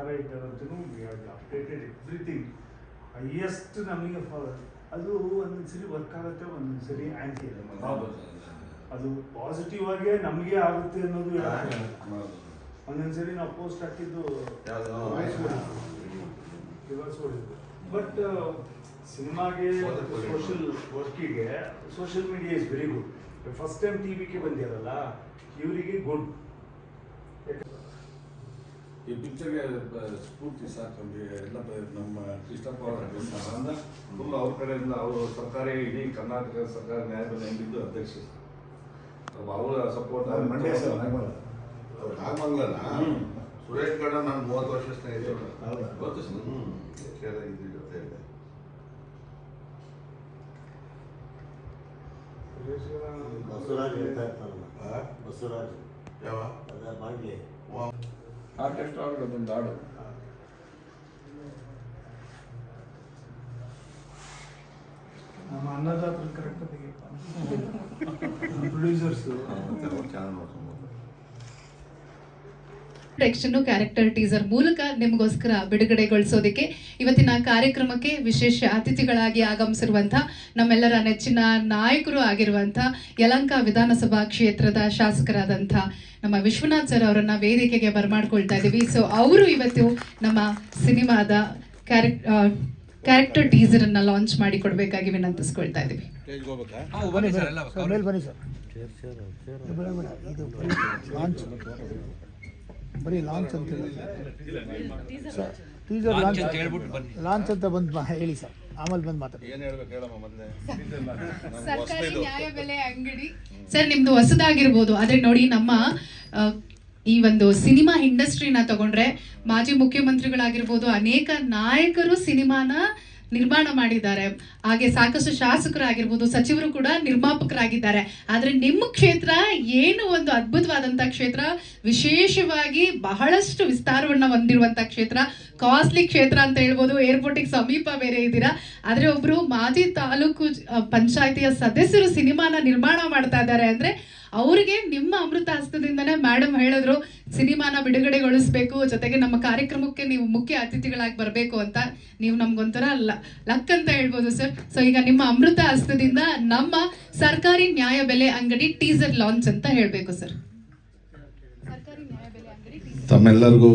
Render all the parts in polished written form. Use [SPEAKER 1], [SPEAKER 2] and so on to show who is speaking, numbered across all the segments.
[SPEAKER 1] ಸರ್ಕಾರ ಇದ್ದಾರಂತೂ we have updated everything highest ನಮಗೆ ಅದು ಒಂದೊಂದ್ಸರಿ ವರ್ಕ್ ಆಗುತ್ತೆ, ಒಂದೊಂದ್ಸರಿ ಆ್ಯಂಟಿ ಅದು ಪಾಸಿಟಿವ್ ಆಗೇ ನಮಗೆ ಆಗುತ್ತೆ ಅನ್ನೋದು ಒಂದೊಂದ್ಸರಿ ನಾವು ಪೋಸ್ಟ್ ಹಾಕಿದ್ದು ರಿವರ್ಸ್ ಹೊಡಿದ್ದು. ಬಟ್ ಸಿನಿಮಾಗೆ ಸೋಷಿಯಲ್ ವರ್ಕಿಗೆ social media is very good. First time ಟಿವಿಗೆ ಬಂದಿರಲ್ಲ ಇವರಿಗೆ ಗುಡ್.
[SPEAKER 2] ಈ ಪಿಕ್ಚರ್ಗೆ ಸ್ಫೂರ್ತಿ ಸಾಕಂದ್ರೆ ಎಲ್ಲ ನಮ್ಮ ಕೃಷ್ಣಪ್ಪ ಅವರ ಫುಲ್ ಅವ್ರ ಕಡೆಯಿಂದ ಅವರು ಸರ್ಕಾರಿ ಇಡೀ ಕರ್ನಾಟಕ ಸರ್ಕಾರ ನ್ಯಾಯಬೆಲೆ ಎಂದಿದ್ದು ಅಧ್ಯಕ್ಷ ಅವರ ಸಪೋರ್ಟ್.
[SPEAKER 3] ಮಂಡ್ಯ ಸರ್ ನಾಗಮಂಗಲ ಸುರೇಶ್ ಗೌಡ ನಾನು 30 ವರ್ಷ ಸ್ನೇಹಿತರು.
[SPEAKER 2] ಗೊತ್ತು ಸರ್.
[SPEAKER 3] ಇದ್ರ ಜೊತೆ ಇದೆ.
[SPEAKER 4] ಬಸವರಾಜ್ ಹೇಳ್ತಾ ಇರ್ತಾರಲ್ಲ, ಬಸವರಾಜ್
[SPEAKER 3] ಯಾವ
[SPEAKER 4] ಅದ ಬಾಂಡ್ಲಿ
[SPEAKER 2] ಆರ್ಟಿಸ್ಟ್ ಅವ್ರಿಗೆ ಅದೊಂದು ಹಾಡು
[SPEAKER 1] ನಮ್ಮ ಅನ್ನದಾತರ ಕರೆಕ್ಟ್ ಪ್ರೊಡ್ಯೂಸರ್ಸು
[SPEAKER 3] ಚಾನಲ್ ನೋಡ್ಕೊಂಡು
[SPEAKER 5] ಕ್ಯಾರೆಕ್ಟರ್ ಟೀಸರ್ ಮೂಲಕ ನಿಮಗೋಸ್ಕರ ಬಿಡುಗಡೆಗೊಳಿಸೋದಕ್ಕೆ ಇವತ್ತಿನ ಕಾರ್ಯಕ್ರಮಕ್ಕೆ ವಿಶೇಷ ಅತಿಥಿಗಳಾಗಿ ಆಗಮಿಸಿರುವಂತಹ ನಮ್ಮೆಲ್ಲರ ನೆಚ್ಚಿನ ನಾಯಕರು ಆಗಿರುವಂತಹ ಯಲಹಂಕ ವಿಧಾನಸಭಾ ಕ್ಷೇತ್ರದ ಶಾಸಕರಾದಂಥ ನಮ್ಮ ವಿಶ್ವನಾಥ್ ಸರ್ ಅವರನ್ನ ವೇದಿಕೆಗೆ ಬರಮಾಡ್ಕೊಳ್ತಾ ಇದ್ದೀವಿ. ಸೊ ಅವರು ಇವತ್ತು ನಮ್ಮ ಸಿನಿಮಾದ ಕ್ಯಾರೆಕ್ಟರ್ ಟೀಸರ್ ಅನ್ನ ಲಾಂಚ್ ಮಾಡಿ ಕೊಡಬೇಕಾಗಿ ವಿನಂತಿಸ್ಕೊಳ್ತಾ ಇದ್ದೀವಿ.
[SPEAKER 6] ಬರೀ ಲಾಂಚ್ ಅಂತ ಸರ್, ಟೀಸರ್ ಲಾಂಚ್ ಅಂತ ಬಂದು ಹೇಳಿ ಸರ್, ಆಮೇಲೆ ಬಂದು ಮಾತಾಡಿ.
[SPEAKER 3] ಏನು ಹೇಳ್ಬೇಕು ಹೇಳಮ್ಮ ಮೊದಲೇ.
[SPEAKER 5] ಸರ್ಕಾರಿ ನ್ಯಾಯಬೆಲೆ ಅಂಗಡಿ ಸರ್ ನಿಮ್ದು ಹೊಸದಾಗಿರ್ಬೋದು, ಆದ್ರೆ ನೋಡಿ ನಮ್ಮ ಈ ಒಂದು ಸಿನಿಮಾ ಇಂಡಸ್ಟ್ರಿನ ತಗೊಂಡ್ರೆ ಮಾಜಿ ಮುಖ್ಯಮಂತ್ರಿಗಳಾಗಿರ್ಬೋದು, ಅನೇಕ ನಾಯಕರು ಸಿನಿಮಾನ ನಿರ್ಮಾಣ ಮಾಡಿದ್ದಾರೆ. ಹಾಗೆ ಸಾಕಷ್ಟು ಶಾಸಕರಾಗಿರ್ಬೋದು, ಸಚಿವರು ಕೂಡ ನಿರ್ಮಾಪಕರಾಗಿದ್ದಾರೆ. ಆದರೆ ನಿಮ್ಮ ಕ್ಷೇತ್ರ ಏನು ಒಂದು ಅದ್ಭುತವಾದಂಥ ಕ್ಷೇತ್ರ, ವಿಶೇಷವಾಗಿ ಬಹಳಷ್ಟು ವಿಸ್ತಾರವನ್ನ ಹೊಂದಿರುವಂಥ ಕ್ಷೇತ್ರ, ಕಾಸ್ಟ್ಲಿ ಕ್ಷೇತ್ರ ಅಂತ ಹೇಳ್ಬೋದು. ಏರ್ಪೋರ್ಟಿಗೆ ಸಮೀಪ ಬೇರೆ ಇದ್ದೀರಾ. ಆದರೆ ಒಬ್ರು ಮಾಜಿ ತಾಲೂಕು ಪಂಚಾಯಿತಿಯ ಸದಸ್ಯರು ಸಿನಿಮಾನ ನಿರ್ಮಾಣ ಮಾಡ್ತಾ ಇದ್ದಾರೆ ಅಂದ್ರೆ ಅವರಿಗೆ ನಿಮ್ಮ ಅಮೃತ ಹಸ್ತದಿಂದನೇ ಮೇಡಮ್ ಹೇಳಿದ್ರು ಸಿನಿಮಾನ ಬಿಡುಗಡೆಗೊಳಿಸಬೇಕು, ಜೊತೆಗೆ ನಮ್ಮ ಕಾರ್ಯಕ್ರಮಕ್ಕೆ ನೀವು ಮುಖ್ಯ ಅತಿಥಿಗಳಾಗಿ ಬರಬೇಕು ಅಂತ. ನೀವು ನಮ್ಗೊಂಥರ ಲಕ್ ಅಂತ ಹೇಳ್ಬೋದು ಸರ್. ಸೊ ಈಗ ನಿಮ್ಮ ಅಮೃತ ಹಸ್ತದಿಂದ ನಮ್ಮ ಸರ್ಕಾರಿ ನ್ಯಾಯಬೆಲೆ ಅಂಗಡಿ ಟೀಸರ್ ಲಾಂಚ್ ಅಂತ ಹೇಳಬೇಕು ಸರ್. ಸರ್ಕಾರಿ ನ್ಯಾಯಬೆಲೆ ಅಂಗಡಿ
[SPEAKER 7] ತಮ್ಮೆಲ್ಲರಿಗೂ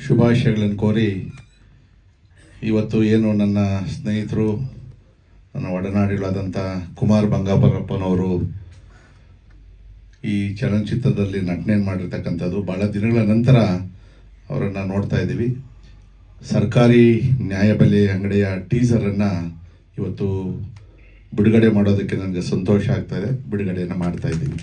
[SPEAKER 7] ಶುಭಾಶಯಗಳನ್ನು ಕೋರಿ, ಇವತ್ತು ಏನು ನನ್ನ ಸ್ನೇಹಿತರು, ನನ್ನ ಒಡನಾಡಿಗಳಾದಂಥ ಕುಮಾರ್ ಬಂಗಾರಪ್ಪನವರು ಈ ಚಲನಚಿತ್ರದಲ್ಲಿ ನಟನೆ ಮಾಡಿರ್ತಕ್ಕಂಥದ್ದು, ಭಾಳ ದಿನಗಳ ನಂತರ ಅವರನ್ನು ನೋಡ್ತಾ ಇದ್ದೀವಿ. ಸರ್ಕಾರಿ ನ್ಯಾಯಬೆಲೆ ಅಂಗಡಿಯ ಟೀಸರನ್ನು ಇವತ್ತು ಬಿಡುಗಡೆ ಮಾಡೋದಕ್ಕೆ ನನಗೆ ಸಂತೋಷ ಆಗ್ತಾ ಇದೆ. ಬಿಡುಗಡೆಯನ್ನು ಮಾಡ್ತಾ ಇದ್ದೀವಿ.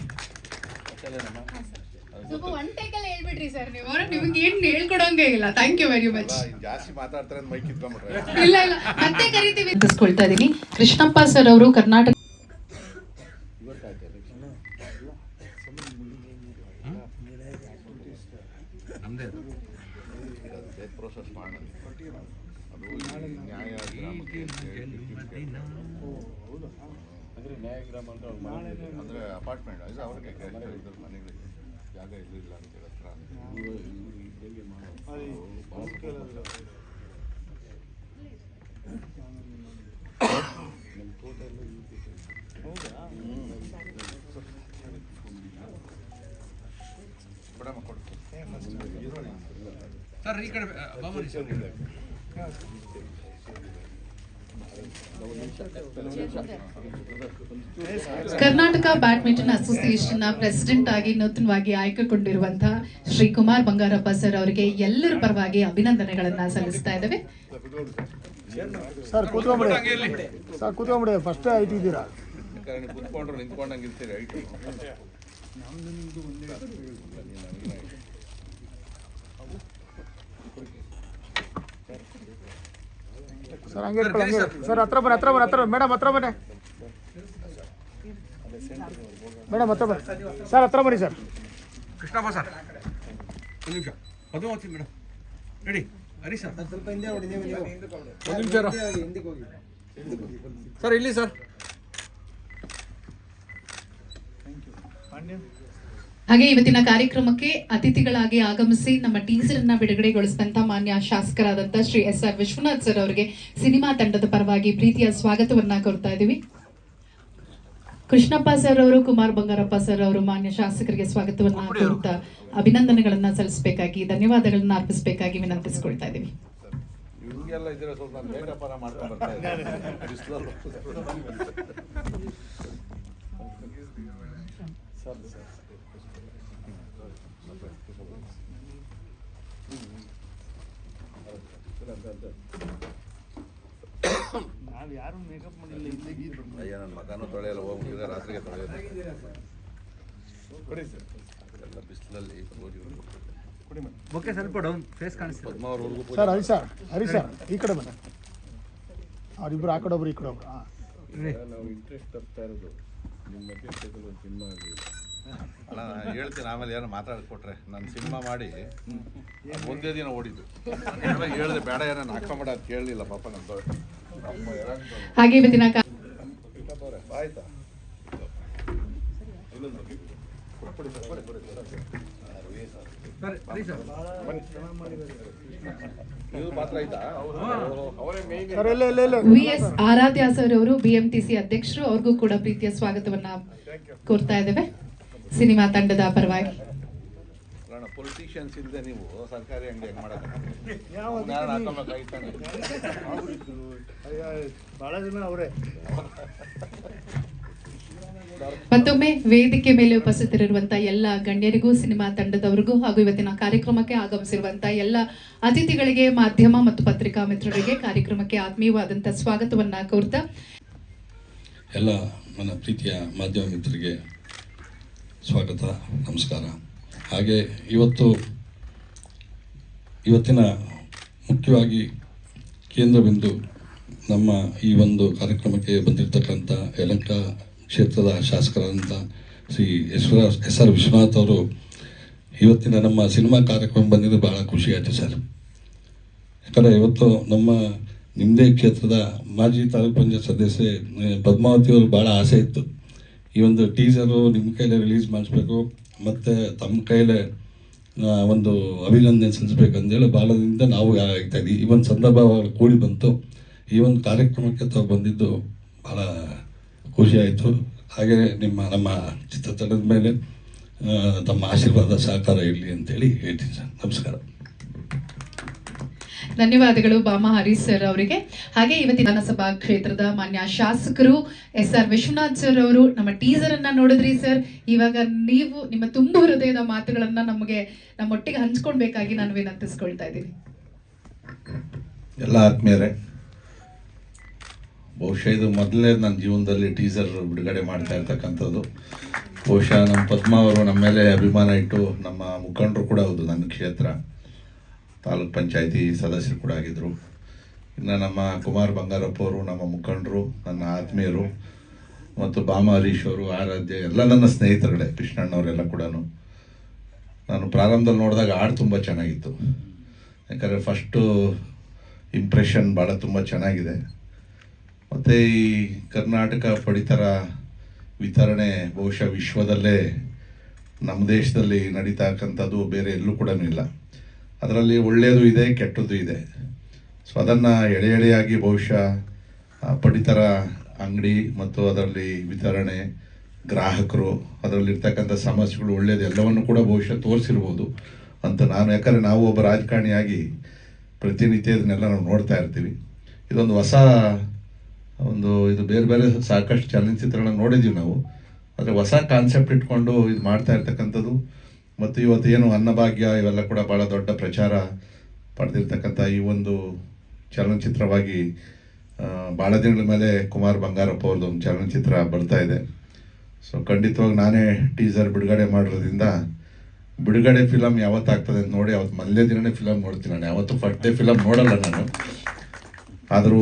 [SPEAKER 5] ನಿಮಗೆ ಏನು ಹೇಳ್ಕೊಡೋಂಗೆ ಇಲ್ಲ. Thank you very much.
[SPEAKER 3] ಜಾಸ್ತಿ ಮಾತಾಡ್ತಾರೆ ಮೈಕ್ ಇಟ್ಕೊಂಡ್ಬಿಟ್ರೆ
[SPEAKER 5] ಇಲ್ಲ ಇಲ್ಲ ಮತ್ತೆ ಕರಿತೀವಿ. ತಿಳಿಸ್ಕೊಳ್ತಾ ಇದ್ದೀನಿ. ಕೃಷ್ಣಪ್ಪ ಸರ್ ಅವರು ಕರ್ನಾಟಕ
[SPEAKER 3] ಪ್ರೋಸೆಸ್ ಮಾಡೋಣ. ಅದು ನ್ಯಾಯ ಗ್ರಾಮಕ್ಕೆ ನ್ಯಾಯಗ್ರಾಮ ಅಂತ ಅಂದರೆ ಅಪಾರ್ಟ್ಮೆಂಟ್ ಇದು ಅವ್ರಿಗೆ ಇದ್ರ ಮನೆಗಳಿಗೆ ಜಾಗ ಇರಲಿಲ್ಲ ಅಂತ ಹತ್ರ ನಮ್ಮ ತೋಟೆಲ್ಲ ಬಿಡಮ್ಮ ಕೊಡ್ತೀನಿ
[SPEAKER 8] ಸರ್. ಈ ಕಡೆ
[SPEAKER 5] ಕರ್ನಾಟಕ ಬ್ಯಾಡ್ಮಿಂಟನ್ ಅಸೋಸಿಯೇಷನ್ ನ ಪ್ರೆಸಿಡೆಂಟ್ ಆಗಿ ನೂತನವಾಗಿ ಆಯ್ಕೆಗೊಂಡಿರುವಂತಹ ಶ್ರೀ ಕುಮಾರ್ ಬಂಗಾರಪ್ಪ ಸರ್ ಅವರಿಗೆ ಎಲ್ಲರ ಪರವಾಗಿ ಅಭಿನಂದನೆಗಳನ್ನ ಸಲ್ಲಿಸ್ತಾ ಇದ್ದೇವೆ.
[SPEAKER 6] ಸರ್ ಕೂತ್ಕೊಂಡ್ಬಿಡಿ, ಸರ್ ಕೂತ್ಕೊಂಡ್ಬಿಡಿ. ಫಸ್ಟ್ ಇದ್ದೀರಾ,
[SPEAKER 3] ಕೂತ್ಕೊಂಡ್ರು ನಿಂತ್ಕೊಂಡಂಗೆ ಇರ್ತೀರಿ ಐಟು.
[SPEAKER 6] ಸರ್ ಹಂಗೆ ಸರ್, ಹತ್ರ ಬನ್ನಿ ಮೇಡಮ್, ಹತ್ರ ಬನ್ನಿ ಮೇಡಮ್, ಹತ್ರ ಬನ್ನಿ ಸರ್, ಹತ್ರ ಬನ್ನಿ ಸರ್.
[SPEAKER 8] ಕೃಷ್ಣಪ್ಪ ಸರ್ ಒಂದು ನಿಮಿಷ, ಅದು ಹೋಗ್ತೀನಿ ಮೇಡಮ್. ರೆಡಿ ಹರಿ ಸರ್, ಸ್ವಲ್ಪ ಹಿಂದೆ ನೋಡಿ. ಒಂದು ನಿಮಿಷ ಸರ್, ಇಲ್ಲಿ ಸರ್.
[SPEAKER 5] ಹಾಗೆ ಇವತ್ತಿನ ಕಾರ್ಯಕ್ರಮಕ್ಕೆ ಅತಿಥಿಗಳಾಗಿ ಆಗಮಿಸಿ ನಮ್ಮ ಟೀಸರ್ ಅನ್ನ ಬಿಡುಗಡೆಗೊಳಿಸಿದಂತ ಮಾನ್ಯ ಶಾಸಕರಾದಂತ ಶ್ರೀ SR ವಿಶ್ವನಾಥ್ ಸರ್ ಅವರಿಗೆ ಸಿನಿಮಾ ತಂಡದ ಪರವಾಗಿ ಪ್ರೀತಿಯ ಸ್ವಾಗತವನ್ನ ಕೋರ್ತಾ ಇದ್ದೀವಿ. ಕೃಷ್ಣಪ್ಪ ಸರ್ ಅವರು, ಕುಮಾರ್ ಬಂಗಾರಪ್ಪ ಸರ್ ಅವರು ಮಾನ್ಯ ಶಾಸಕರಿಗೆ ಸ್ವಾಗತವನ್ನ ಕೋರ್ತಾ ಅಭಿನಂದನೆಗಳನ್ನ ಸಲ್ಲಿಸಬೇಕಾಗಿ, ಧನ್ಯವಾದಗಳನ್ನ ಅರ್ಪಿಸಬೇಕಾಗಿ ವಿನಂತಿಸಿಕೊಳ್ತಾ ಇದ್ದೀವಿ.
[SPEAKER 3] ಹಿಂಗೆಲ್ಲ ಇದ್ರೆ ಸ್ವಲ್ಪ ನಾನು ಬೇಟಪಾರ ಮಾಡ್ಕೊಂಡು ಬರ್ತಾ ಇದ್ದೆ ಬಿಸಿಲಲ್ಲಿ.
[SPEAKER 1] ನಾವು ಯಾರು ಮೇಕಪ್ ಮಾಡಿಲ್ಲ.
[SPEAKER 3] ಅಯ್ಯ ನನ್ನ ಮಗನೂ ತೊಳೆಯಲ್ಲ, ಹೋಗ್ಬಿಟ್ಟಿದೆ ರಾತ್ರಿಗೆ ತೊಳೆಯೋದು. ಎಲ್ಲ ಬಿಸಿಲಲ್ಲಿ ಹೋಗಿ
[SPEAKER 8] ಓಕೆ, ಸ್ವಲ್ಪ ಡೌನ್ ಫೇಸ್ ಕಾಣಿಸ್ತದೆ.
[SPEAKER 3] ಪದ್ಮಾವರ್ವರೆಗೂ
[SPEAKER 6] ಸರ್ ಹರಿ ಸರ್ ಈ ಕಡೆ ಬನ್ನಿ. ಅವರಿಬ್ರು ಆ ಕಡೆ ಒಬ್ರು ಈ ಕಡೆ ಒಬ್ರು. ಹಾಂ
[SPEAKER 3] ನಾವು ಇಂಟ್ರೆಸ್ಟ್ ತರ್ತಾ ಇರೋದು ನಿಮ್ಮ ಮಧ್ಯಸ್ಥದಲ್ಲಿ ಒಂದು ಸಿನಿಮಾ ಆಗಲಿ. ಅಲ್ಲ ನಾನು ಹೇಳ್ತೀನಿ, ಆಮೇಲೆ ಏನೋ ಮಾತಾಡ್ಕೊಟ್ರೆ ನಾನು ಸಿನಿಮಾ ಮಾಡಿ ಒಂದೇ ದಿನ ಓಡಿದ್ದು. ಹೇಳಿದೆ ಬೇಡ, ಏನೋ ಹಾಕೊಂಬೇಡ ಅಂತ ಕೇಳಲಿಲ್ಲ ಪಾಪ ನಮ್ಮ
[SPEAKER 5] ಹಾಗೆ ಇವತ್ತಿನ
[SPEAKER 3] ಆಯ್ತಾ. ಇದು ಮಾತ್ರ ಆಯ್ತಾ? ಅವರೇ ಮೇನ್.
[SPEAKER 6] ಸರ್ ಎಲ್ಲ
[SPEAKER 5] VS ಆರಾಧ್ಯ ಸರ್ ಅವರು BMTC ಅಧ್ಯಕ್ಷರು, ಅವ್ರಿಗೂ ಕೂಡ ಪ್ರೀತಿಯ ಸ್ವಾಗತವನ್ನ ಕೋರ್ತಾ ಇದ್ದೇವೆ ಸಿನಿಮಾ ತಂಡದ ಪರವಾಗಿ.
[SPEAKER 3] ಪೊಲಿಟಿಷಿಯನ್ಸ್ ಇಲ್ಲದೆ ನೀವು ಸರ್ಕಾರಿ ಅಂಗಡಿ ಹೆಂಗ್ ಮಾಡಕ್ಕೆ
[SPEAKER 1] ಬಹಳ ಜನ ಅವರೇ.
[SPEAKER 5] ಮತ್ತೊಮ್ಮೆ ವೇದಿಕೆ ಮೇಲೆ ಉಪಸ್ಥಿತರಿರುವಂತಹ ಎಲ್ಲ ಗಣ್ಯರಿಗೂ, ಸಿನಿಮಾ ತಂಡದವರಿಗೂ ಹಾಗೂ ಇವತ್ತಿನ ಕಾರ್ಯಕ್ರಮಕ್ಕೆ ಆಗಮಿಸಿರುವಂತಹ ಎಲ್ಲ ಅತಿಥಿಗಳಿಗೆ, ಮಾಧ್ಯಮ ಮತ್ತು ಪತ್ರಿಕಾ ಮಿತ್ರರಿಗೆ ಕಾರ್ಯಕ್ರಮಕ್ಕೆ ಆತ್ಮೀಯವಾದಂತಹ ಸ್ವಾಗತವನ್ನ ಕೋರ್ತಾ
[SPEAKER 9] ಎಲ್ಲ ನನ್ನ ಪ್ರೀತಿಯ ಮಾಧ್ಯಮ ಮಿತ್ರರಿಗೆ ಸ್ವಾಗತ, ನಮಸ್ಕಾರ. ಹಾಗೆ ಇವತ್ತಿನ ಮುಖ್ಯವಾಗಿ ಕೇಂದ್ರ ಬಿಂದು ನಮ್ಮ ಈ ಒಂದು ಕಾರ್ಯಕ್ರಮಕ್ಕೆ ಬಂದಿರತಕ್ಕಂಥ ಯಲಹಂಕ ಕ್ಷೇತ್ರದ ಶಾಸಕರಾದಂಥ ಶ್ರೀ SR ವಿಶ್ವನಾಥ್ ಅವರು ಇವತ್ತಿನ ನಮ್ಮ ಸಿನಿಮಾ ಕಾರ್ಯಕ್ರಮ ಬಂದಿದ್ದು ಭಾಳ ಖುಷಿ ಆಯಿತು ಸರ್. ಯಾಕಂದರೆ ಇವತ್ತು ನಿಮ್ಮದೇ ಕ್ಷೇತ್ರದ ಮಾಜಿ ತಾಲೂಕು ಪಂಚಾಯತ್ ಸದಸ್ಯೆ ಪದ್ಮಾವತಿಯವರು ಭಾಳ ಆಸೆ ಇತ್ತು, ಈ ಒಂದು ಟೀಸರು ನಿಮ್ಮ ಕೈಲೇ ರಿಲೀಸ್ ಮಾಡಿಸ್ಬೇಕು ಮತ್ತು ತಮ್ಮ ಕೈಲೇ ಒಂದು ಅಭಿನಂದನೆ ಸಲ್ಲಿಸ್ಬೇಕು ಅಂದೇಳಿ ಭಾಳದಿಂದ ನಾವು ಆಗ್ತಾಯಿದ್ವಿ. ಈ ಒಂದು ಸಂದರ್ಭ ಕೂಡಿ ಬಂತು. ಈ ಒಂದು ಕಾರ್ಯಕ್ರಮಕ್ಕೆ ತಾವು ಬಂದಿದ್ದು ಭಾಳ ಖುಷಿ ಆಯಿತು. ಹಾಗೆ ನಮ್ಮ ಚಿತ್ರತಂಡದ ಮೇಲೆ ತಮ್ಮ ಆಶೀರ್ವಾದ ಸಹಕಾರ ಇರಲಿ ಅಂತೇಳಿ ಹೇಳ್ತೀನಿ ಸರ್. ನಮಸ್ಕಾರ.
[SPEAKER 5] ಧನ್ಯವಾದಗಳು ಬಾಮಾ ಹರೀಶ್ ಸರ್ ಅವರಿಗೆ. ಹಾಗೆ ಇವತ್ತಿನ ವಿಧಾನಸಭಾ ಕ್ಷೇತ್ರದ ಮಾನ್ಯ ಶಾಸಕರು SR ವಿಶ್ವನಾಥ್ ಸರ್ ಅವರು ನಮ್ಮ ಟೀಸರ್ ಅನ್ನ ನೋಡಿದ್ರಿ ಸರ್. ಇವಾಗ ನೀವು ನಿಮ್ಮ ತುಂಬು ಹೃದಯದ ಮಾತುಗಳನ್ನ ನಮ್ಮೊಟ್ಟಿಗೆ ಹಂಚ್ಕೊಳ್ಬೇಕಾಗಿ ನಾನು ವಿನಂತಿಸ್ಕೊಳ್ತಾ ಇದ್ದೀನಿ.
[SPEAKER 7] ಎಲ್ಲ ಆತ್ಮೀಯರೇ, ಬಹುಶಃ ಇದು ಮೊದಲನೇ ನನ್ನ ಜೀವನದಲ್ಲಿ ಟೀಸರ್ ಬಿಡುಗಡೆ ಮಾಡ್ತಾ ಇರ್ತಕ್ಕಂಥದ್ದು. ಬಹುಶಃ ನಮ್ಮ ಪದ್ಮಾ ಅವರು ನಮ್ಮ ಮೇಲೆ ಅಭಿಮಾನ ಇಟ್ಟು, ನಮ್ಮ ಮುಖಂಡರು ಕೂಡ ಹೌದು, ನನ್ನ ಕ್ಷೇತ್ರ ತಾಲೂಕ್ ಪಂಚಾಯತಿ ಸದಸ್ಯರು ಕೂಡ ಆಗಿದ್ದರು. ಇನ್ನು ನಮ್ಮ ಕುಮಾರ್ ಬಂಗಾರಪ್ಪ ಅವರು ನಮ್ಮ ಮುಖಂಡರು, ನನ್ನ ಆತ್ಮೀಯರು, ಮತ್ತು ಬಾಮ ಹರೀಶ್ ಅವರು, ಆರಾಧ್ಯ ಎಲ್ಲ ನನ್ನ ಸ್ನೇಹಿತರುಗಳೇ, ಕೃಷ್ಣಣ್ಣವರೆಲ್ಲ ಕೂಡ. ನಾನು ಪ್ರಾರಂಭದಲ್ಲಿ ನೋಡಿದಾಗ ಹಾಡು ತುಂಬ ಚೆನ್ನಾಗಿತ್ತು. ಯಾಕಂದರೆ ಫಸ್ಟು ಇಂಪ್ರೆಷನ್ ಭಾಳ ತುಂಬ ಚೆನ್ನಾಗಿದೆ. ಮತ್ತು ಈ ಕರ್ನಾಟಕ ಪಡಿತರ ವಿತರಣೆ ಬಹುಶಃ ವಿಶ್ವದಲ್ಲೇ ನಮ್ಮ ದೇಶದಲ್ಲಿ ನಡೀತಕ್ಕಂಥದ್ದು ಬೇರೆ ಎಲ್ಲೂ ಕೂಡ ಇಲ್ಲ. ಅದರಲ್ಲಿ ಒಳ್ಳೆಯದು ಇದೆ, ಕೆಟ್ಟದ್ದು ಇದೆ. ಸೊ ಅದನ್ನು ಎಳೆಯಾಗಿ ಬಹುಶಃ ಪಡಿತರ ಅಂಗಡಿ ಮತ್ತು ಅದರಲ್ಲಿ ವಿತರಣೆ, ಗ್ರಾಹಕರು, ಅದರಲ್ಲಿರ್ತಕ್ಕಂಥ ಸಮಸ್ಯೆಗಳು, ಒಳ್ಳೆಯದು ಎಲ್ಲವನ್ನು ಕೂಡ ಬಹುಶಃ ತೋರಿಸಿರ್ಬೋದು ಅಂತ ನಾನು. ಯಾಕಂದರೆ ನಾವು ಒಬ್ಬ ರಾಜಕಾರಣಿಯಾಗಿ ಪ್ರತಿನಿತ್ಯ ಇದನ್ನೆಲ್ಲ ನಾವು ನೋಡ್ತಾ ಇರ್ತೀವಿ. ಇದೊಂದು ಹೊಸ ಇದು ಬೇರೆ ಬೇರೆ ಸಾಕಷ್ಟು ಚಲನಚಿತ್ರಗಳನ್ನ ನೋಡಿದ್ದೀವಿ ನಾವು, ಆದರೆ ಹೊಸ ಕಾನ್ಸೆಪ್ಟ್ ಇಟ್ಕೊಂಡು ಇದು ಮಾಡ್ತಾ ಇರ್ತಕ್ಕಂಥದ್ದು. ಮತ್ತು ಇವತ್ತು ಏನು ಅನ್ನಭಾಗ್ಯ ಇವೆಲ್ಲ ಕೂಡ ಭಾಳ ದೊಡ್ಡ ಪ್ರಚಾರ ಪಡೆದಿರ್ತಕ್ಕಂಥ ಈ ಒಂದು ಚಲನಚಿತ್ರವಾಗಿ ಭಾಳ ದಿನಗಳ ಮೇಲೆ ಕುಮಾರ್ ಬಂಗಾರಪ್ಪ ಅವ್ರದ್ದು ಒಂದು ಚಲನಚಿತ್ರ ಬರ್ತಾ ಇದೆ. ಸೊ ಖಂಡಿತವಾಗಿ ನಾನೇ ಟೀಸರ್ ಬಿಡುಗಡೆ ಮಾಡಿರೋದ್ರಿಂದ ಬಿಡುಗಡೆ ಫಿಲಮ್ ಯಾವತ್ತಾಗ್ತದೆ ಅಂತ ನೋಡಿ ಅವತ್ತು ಮೊದಲನೇ ದಿನವೇ ಫಿಲಮ್ ನೋಡ್ತೀನಿ. ನಾನು ಯಾವತ್ತೂ ಫಸ್ಟ್ ಡೇ ಫಿಲಮ್ ನೋಡಲ್ಲ ನಾನು. ಆದರೂ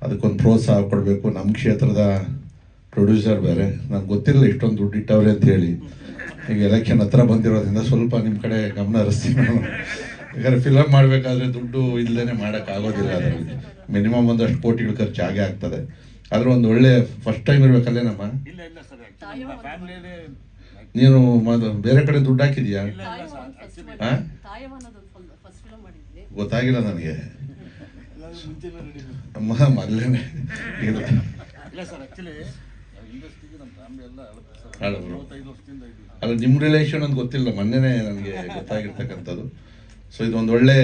[SPEAKER 7] ಅದಕ್ಕೊಂದು ಪ್ರೋತ್ಸಾಹ ಕೊಡಬೇಕು. ನಮ್ಮ ಕ್ಷೇತ್ರದ ಪ್ರೊಡ್ಯೂಸರ್ ಬೇರೆ, ನನಗೆ ಗೊತ್ತಿಲ್ಲ ಇಷ್ಟೊಂದು ದುಡ್ಡು ಇಟ್ಟವ್ರೆ ಅಂತ ಹೇಳಿ. ಈಗ ಎಲೆಕ್ಷನ್ ಹತ್ರ ಬಂದಿರೋದ್ರಿಂದ ಸ್ವಲ್ಪ ನಿಮ್ಮ ಕಡೆ ಗಮನ ಹರಿಸ್ತೀನಿ ನಾನು. ಯಾಕಂದರೆ ಫಿಲಮ್ ಮಾಡಬೇಕಾದ್ರೆ ದುಡ್ಡು ಇಲ್ಲದೇ ಮಾಡೋಕ್ಕಾಗೋದಿಲ್ಲ. ಅದರಲ್ಲಿ ಮಿನಿಮಮ್ ಒಂದಷ್ಟು ಕೋಟಿಗಳು ಖರ್ಚು ಆಗೇ ಆಗ್ತದೆ. ಆದರೂ ಒಂದು ಒಳ್ಳೆ ಫಸ್ಟ್ ಟೈಮ್ ಇರಬೇಕಲ್ಲೇ ನಮ್ಮ ನೀನು ಬೇರೆ ಕಡೆ ದುಡ್ಡು ಹಾಕಿದ್ಯಾ? ಹಾಂ, ಗೊತ್ತಾಗಿಲ್ಲ ನನಗೆ. ಮೊದಲೇ ಇಲ್ಲ ಅಲ್ಲ, ನಿಮ್ಮ ರಿಲೇಷನ್ ಅಂತ ಗೊತ್ತಿಲ್ಲ, ಮೊನ್ನೆನೇ ನನಗೆ ಗೊತ್ತಾಗಿರ್ತಕ್ಕಂಥದ್ದು. ಸೊ ಇದೊಂದು ಒಳ್ಳೆ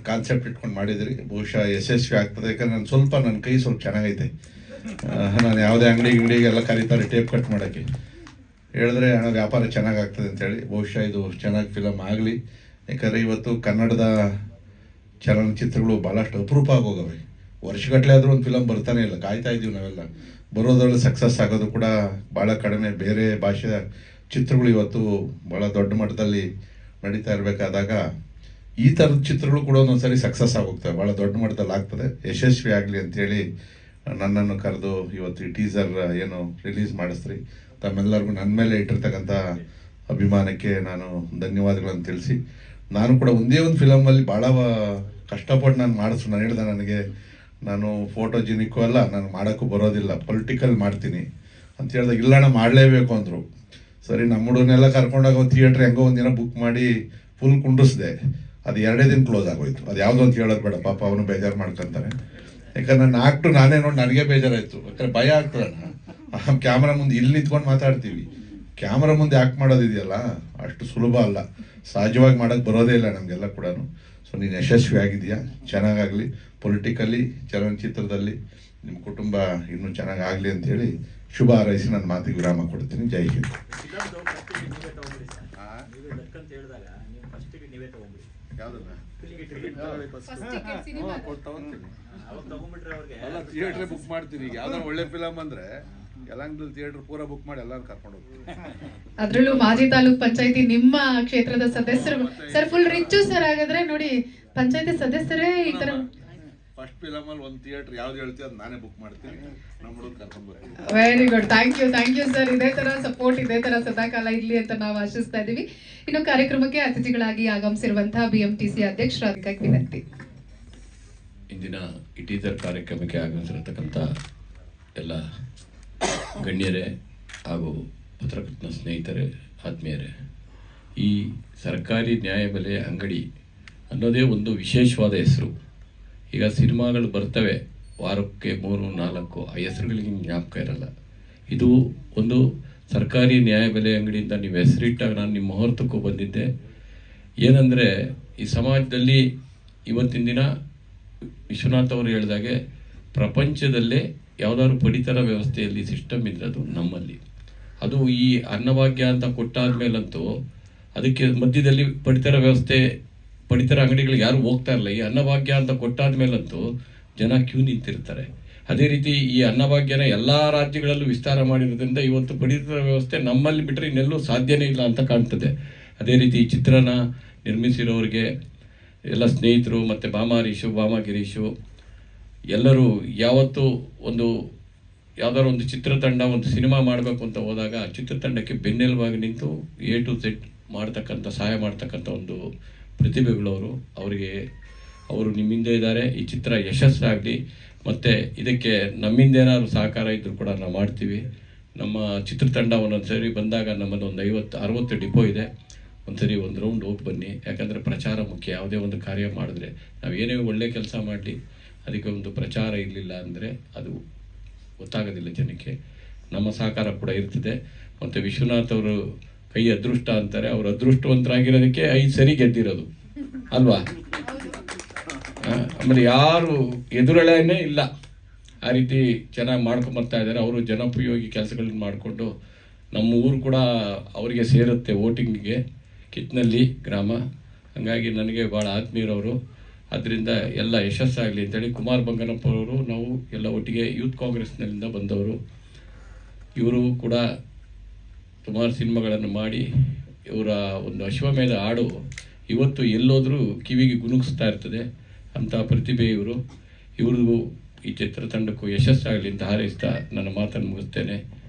[SPEAKER 7] ಕಾನ್ಸೆಪ್ಟ್ ಇಟ್ಕೊಂಡು ಮಾಡಿದಿರಿ, ಬಹುಶಃ ಯಶಸ್ವಿ ಆಗ್ತದೆ. ಯಾಕಂದ್ರೆ ನನ್ನ ಕೈ ಸ್ವಲ್ಪ ಚೆನ್ನಾಗೈತೆ. ನಾನು ಯಾವುದೇ ಅಂಗಡಿಗೆಲ್ಲ ಕರೀತಾರೆ ಟೇಪ್ ಕಟ್ ಮಾಡೋಕ್ಕೆ, ಹೇಳಿದ್ರೆ ಹಣ ವ್ಯಾಪಾರ ಚೆನ್ನಾಗಾಗ್ತದೆ ಅಂತೇಳಿ. ಬಹುಶಃ ಇದು ಚೆನ್ನಾಗಿ ಫಿಲಮ್ ಆಗಲಿ. ಯಾಕಂದರೆ ಇವತ್ತು ಕನ್ನಡದ ಚಲನಚಿತ್ರಗಳು ಭಾಳಷ್ಟು ಅಪರೂಪ ಆಗೋಗವೆ. ವರ್ಷಗಟ್ಟಲೆ ಆದರೂ ಒಂದು ಫಿಲಮ್ ಬರ್ತಾನೆ ಇಲ್ಲ, ಕಾಯ್ತಾ ಇದ್ದೀವಿ ನಾವೆಲ್ಲ. ಬರೋದ್ರಲ್ಲಿ ಸಕ್ಸಸ್ ಆಗೋದು ಕೂಡ ಭಾಳ ಕಡಿಮೆ. ಬೇರೆ ಭಾಷೆಯ ಚಿತ್ರಗಳು ಇವತ್ತು ಭಾಳ ದೊಡ್ಡ ಮಟ್ಟದಲ್ಲಿ ನಡೀತಾ ಇರಬೇಕಾದಾಗ ಈ ಥರದ ಚಿತ್ರಗಳು ಕೂಡ ಒಂದೊಂದ್ಸರಿ ಸಕ್ಸಸ್ ಆಗೋಗ್ತವೆ, ಭಾಳ ದೊಡ್ಡ ಮಟ್ಟದಲ್ಲಿ ಆಗ್ತದೆ. ಯಶಸ್ವಿ ಆಗಲಿ ಅಂಥೇಳಿ ನನ್ನನ್ನು ಕರೆದು ಇವತ್ತು ಈ ಟೀಸರ್ ಏನು ರಿಲೀಸ್ ಮಾಡಿಸ್ರಿ. ತಮ್ಮೆಲ್ಲರಿಗೂ ನನ್ನ ಮೇಲೆ ಇಟ್ಟಿರ್ತಕ್ಕಂಥ ಅಭಿಮಾನಕ್ಕೆ ನಾನು ಧನ್ಯವಾದಗಳನ್ನು ತಿಳಿಸಿ, ನಾನು ಕೂಡ ಒಂದೇ ಒಂದು ಫಿಲಮಲ್ಲಿ ಭಾಳ ಕಷ್ಟಪಟ್ಟು ನಾನು ಮಾಡಿಸ್ರು. ನಾನು ಹೇಳಿದೆ, ನಾನು ಫೋಟೋಜಿನಿಕ್ಕು ಅಲ್ಲ, ನಾನು ಮಾಡೋಕ್ಕೂ ಬರೋದಿಲ್ಲ, ಪೊಲಿಟಿಕಲ್ ಮಾಡ್ತೀನಿ ಅಂತ ಹೇಳಿದಾಗ ಇಲ್ಲಣ್ಣ ಮಾಡಲೇಬೇಕು ಅಂದರು. ಸರಿ, ನಮ್ಮ ಹುಡುಗನೆಲ್ಲ ಕರ್ಕೊಂಡಾಗ ಒಂದು ಥಿಯೇಟ್ರ್ ಹೆಂಗೋ ಒಂದಿನ ಬುಕ್ ಮಾಡಿ ಫುಲ್ ಕುಂಡಿಸ್ದೆ. ಅದು 2 ದಿನ ಕ್ಲೋಸ್ ಆಗೋಯ್ತು. ಅದು ಯಾವುದೋ ಅಂತ ಹೇಳೋದು ಬೇಡ, ಪಾಪ ಅವನು ಬೇಜಾರು ಮಾಡ್ಕೊತಾನೆ. ಯಾಕಂದ್ರೆ ನನ್ನ ಆಕ್ಟು ನಾನೇ ನೋಡಿ ನನಗೆ ಬೇಜಾರಾಯಿತು. ಯಾಕಂದ್ರೆ ಭಯ ಆಗ್ತದಣ್ಣ, ಕ್ಯಾಮ್ರಾ ಮುಂದೆ ಇಲ್ಲಿ ನಿಂತ್ಕೊಂಡು ಮಾತಾಡ್ತೀವಿ, ಕ್ಯಾಮ್ರಾ ಮುಂದೆ ಆ್ಯಕ್ಟ್ ಮಾಡೋದಿದೆಯಲ್ಲ ಅಷ್ಟು ಸುಲಭ ಅಲ್ಲ, ಸಹಜವಾಗಿ ಮಾಡೋಕ್ಕೆ ಬರೋದೇ ಇಲ್ಲ ನಮಗೆಲ್ಲ ಕೂಡ. ಸೊ ನೀನು ಯಶಸ್ವಿ ಆಗಿದೆಯಾ, ಚೆನ್ನಾಗಾಗಲಿ. ಪೊಲಿಟಿಕಲಿ ಚಲನಚಿತ್ರದಲ್ಲಿ ನಿಮ್ಮ ಕುಟುಂಬ ಇನ್ನೂ ಚೆನ್ನಾಗಾಗಲಿ ಅಂಥೇಳಿ ಶುಭ ಹಾರೈಸಿ ನನ್ನ ಮಾತಿಗೆ ವಿರಾಮ ಕೊಡ್ತೀನಿ. ಜೈ ಹಿಂದ್. ಥಿಯೇಟ್ರೇ ಬುಕ್ ಮಾಡ್ತೀನಿ. ಈಗ ಯಾವ್ದಾದ್ರು ಒಳ್ಳೆ ಫಿಲಮ್ ಅಂದ್ರೆ ಯಲಹಂಕದಲ್ಲಿ ಥಿಯೇಟರ್ ಪೂರ ಬುಕ್ ಮಾಡಿ ಎಲ್ಲರೂ ಕರ್ಕೊಂಡು ಹೋಗ್ತೀನಿ.
[SPEAKER 5] ಅದ್ರಲ್ಲೂ ಮಾಜಿ ತಾಲೂಕ್ ಪಂಚಾಯತಿ ನಿಮ್ಮ ಕ್ಷೇತ್ರದ ಸದಸ್ಯರು ಸರ್ ಫುಲ್ ರಿಚ್ಚು ಸರ್. ಹಾಗಾದ್ರೆ ನೋಡಿ, ಪಂಚಾಯತಿ ಸದಸ್ಯರೇ ಈ ತರ
[SPEAKER 3] ಫಸ್ಟ್ ಫಿಲಮ್ ಅಲ್ಲಿ ಒಂದು ಥಿಯೇಟರ್ ಯಾವ್ದು ಹೇಳ್ತೀವಿ ಅದು ನಾನೇ ಬುಕ್ ಮಾಡ್ತೀನಿ, ನಮ್ಮ ಹುಡುಗ ಕರ್ಕೊಂಡು ಬರ್ತೀನಿ.
[SPEAKER 5] Very good, thank you sir. ಇದೇ ತರ ಸಪೋರ್ಟ್ ಇದೇ ತರ ಸದಾಕಾಲ ಇರ್ಲಿ ಅಂತ ನಾವು ಆಶಿಸ್ತಾ ಇದೀವಿ. ಇನ್ನು ಕಾರ್ಯಕ್ರಮಕ್ಕೆ ಅತಿಥಿಗಳಾಗಿ ಆಗಮಿಸಿರುವಂತಹ BMTC ಅಧ್ಯಕ್ಷರಾಗಿ ವಿನಂತಿ.
[SPEAKER 10] ಇಂದಿನ ಈ ಟೀಸರ್ ಕಾರ್ಯಕ್ರಮಕ್ಕೆ ಆಗಮಿಸಿರತಕ್ಕಂಥ ಎಲ್ಲ ಗಣ್ಯರೇ ಹಾಗೂ ಪತ್ರಕರ್ತನ ಸ್ನೇಹಿತರೇ, ಆತ್ಮೀಯರೇ, ಈ ಸರ್ಕಾರಿ ನ್ಯಾಯಬೆಲೆ ಅಂಗಡಿ ಅನ್ನೋದೇ ಒಂದು ವಿಶೇಷವಾದ ಹೆಸರು. ಈಗ ಸಿನಿಮಾಗಳು ಬರ್ತವೆ ವಾರಕ್ಕೆ 3-4, ಆ ಹೆಸರುಗಳಿಗೆ ಜ್ಞಾಪಕ ಇರಲ್ಲ. ಇದು ಒಂದು ಸರ್ಕಾರಿ ನ್ಯಾಯಬೆಲೆ ಅಂಗಡಿಯಿಂದ ನೀವು ಹೆಸರಿಟ್ಟಾಗ ನಾನು ನಿಮ್ಮ ಮುಹೂರ್ತಕ್ಕೂ ಬಂದಿದ್ದೆ. ಏನಂದರೆ ಈ ಸಮಾಜದಲ್ಲಿ ಇವತ್ತಿನ ದಿನ ವಿಶ್ವನಾಥ್ ಅವರು ಹೇಳಿದಾಗೆ ಪ್ರಪಂಚದಲ್ಲೇ ಯಾವುದಾದ್ರು ಪಡಿತರ ವ್ಯವಸ್ಥೆಯಲ್ಲಿ ಸಿಸ್ಟಮ್ ಇದ್ರೆ ಅದು ನಮ್ಮಲ್ಲಿ. ಅದು ಈ ಅನ್ನಭಾಗ್ಯ ಅಂತ ಕೊಟ್ಟಾದ ಮೇಲಂತೂ ಅದಕ್ಕೆ ಮಧ್ಯದಲ್ಲಿ ಪಡಿತರ ಅಂಗಡಿಗಳಿಗೆ ಯಾರು ಹೋಗ್ತಾ ಇರಲ್ಲ. ಈ ಅನ್ನಭಾಗ್ಯ ಅಂತ ಕೊಟ್ಟಾದ ಮೇಲಂತೂ ಜನ ಕ್ಯೂ ನಿಂತಿರ್ತಾರೆ. ಅದೇ ರೀತಿ ಈ ಅನ್ನಭಾಗ್ಯನ ಎಲ್ಲ ರಾಜ್ಯಗಳಲ್ಲೂ ವಿಸ್ತಾರ ಮಾಡಿರೋದ್ರಿಂದ ಇವತ್ತು ಪಡಿತರ ವ್ಯವಸ್ಥೆ ನಮ್ಮಲ್ಲಿ ಬಿಟ್ಟರೆ ಇನ್ನೆಲ್ಲೂ ಸಾಧ್ಯನೇ ಇಲ್ಲ ಅಂತ ಕಾಣ್ತದೆ. ಅದೇ ರೀತಿ ಈ ಚಿತ್ರನ ನಿರ್ಮಿಸಿರೋರಿಗೆ ಎಲ್ಲ ಸ್ನೇಹಿತರು ಮತ್ತು ಭಾಮ ಗಿರೀಶು ಎಲ್ಲರೂ ಯಾವತ್ತೂ ಯಾವುದಾದ್ರು ಒಂದು ಚಿತ್ರತಂಡ ಒಂದು ಸಿನಿಮಾ ಮಾಡಬೇಕು ಅಂತ ಹೋದಾಗ ಚಿತ್ರತಂಡಕ್ಕೆ ಬೆನ್ನೆಲುಬಾಗಿ ನಿಂತು A to Z ಸಹಾಯ ಮಾಡ್ತಕ್ಕಂಥ ಒಂದು ಪ್ರತಿಭೆಗಳವರು. ಅವರು ನಿಮ್ಮಿಂದ ಇದ್ದಾರೆ. ಈ ಚಿತ್ರ ಯಶಸ್ಸಾಗಲಿ. ಮತ್ತು ಇದಕ್ಕೆ ನಮ್ಮಿಂದ ಏನಾದ್ರು ಸಹಕಾರ ಇದ್ದರೂ ಕೂಡ ನಾವು ಮಾಡ್ತೀವಿ. ನಮ್ಮ ಚಿತ್ರತಂಡ ಒಂದೊಂದು ಸರಿ ಬಂದಾಗ ನಮ್ಮಲ್ಲಿ ಒಂದು 50-60 ಡಿಪೋ ಇದೆ. ಒಂದ್ಸರಿ ಒಂದು ರೌಂಡ್ ಹೋಗಿ ಬನ್ನಿ. ಯಾಕಂದರೆ ಪ್ರಚಾರ ಮುಖ್ಯ. ಯಾವುದೇ ಒಂದು ಕಾರ್ಯ ಮಾಡಿದ್ರೆ ನಾವು ಏನೇ ಒಳ್ಳೆ ಕೆಲಸ ಮಾಡಲಿ ಅದಕ್ಕೆ ಒಂದು ಪ್ರಚಾರ ಇರಲಿಲ್ಲ ಅಂದರೆ ಅದು ಗೊತ್ತಾಗೋದಿಲ್ಲ ಜನಕ್ಕೆ. ನಮ್ಮ ಸಹಕಾರ ಕೂಡ ಇರ್ತದೆ. ಮತ್ತು ವಿಶ್ವನಾಥ್ ಅವರು ಕೈ ಅದೃಷ್ಟ ಅಂತಾರೆ. ಅವರು ಅದೃಷ್ಟವಂತರಾಗಿರೋದಕ್ಕೆ 5 ಸರಿ ಗೆದ್ದಿರೋದು ಅಲ್ವಾ? ಆಮೇಲೆ ಯಾರು ಎದುರಳೆನೇ ಇಲ್ಲ, ಆ ರೀತಿ ಚೆನ್ನಾಗಿ ಮಾಡ್ಕೊಂಬರ್ತಾ ಇದ್ದಾರೆ. ಅವರು ಜನೋಪಯೋಗಿ ಕೆಲಸಗಳನ್ನ ಮಾಡಿಕೊಂಡು ನಮ್ಮ ಊರು ಕೂಡ ಅವರಿಗೆ ಸೇರುತ್ತೆ ವೋಟಿಂಗಿಗೆ, ಕಿತ್ನಲ್ಲಿ ಗ್ರಾಮ. ಹಾಗಾಗಿ ನನಗೆ ಭಾಳ ಆತ್ಮೀಯರವರು. ಅದರಿಂದ ಎಲ್ಲ ಯಶಸ್ಸಾಗಲಿ ಅಂತೇಳಿ ಕುಮಾರ್ ಬಂಗನಪ್ಪ ಅವರು, ನಾವು ಎಲ್ಲ ಒಟ್ಟಿಗೆ ಯೂತ್ ಕಾಂಗ್ರೆಸ್ನಲ್ಲಿಂದ ಬಂದವರು. ಇವರು ಕೂಡ ಸುಮಾರು ಸಿನಿಮಾಗಳನ್ನು ಮಾಡಿ ಇವರ ಒಂದು ಅಶ್ವಮೇಧ ಹಾಡು ಇವತ್ತು ಎಲ್ಲೋದ್ರೂ ಕಿವಿಗೆ ಗುನುಗಿಸ್ತಾ ಇರ್ತದೆ. ಅಂಥ ಪ್ರತಿಭೆ ಇವ್ರಿಗೂ ಈ ಚಿತ್ರತಂಡಕ್ಕೂ ಯಶಸ್ಸಾಗಲಿ ಅಂತ ಹಾರೈಸ್ತಾ ನನ್ನ ಮಾತನ್ನು ಮುಗಿಸ್ತೇನೆ.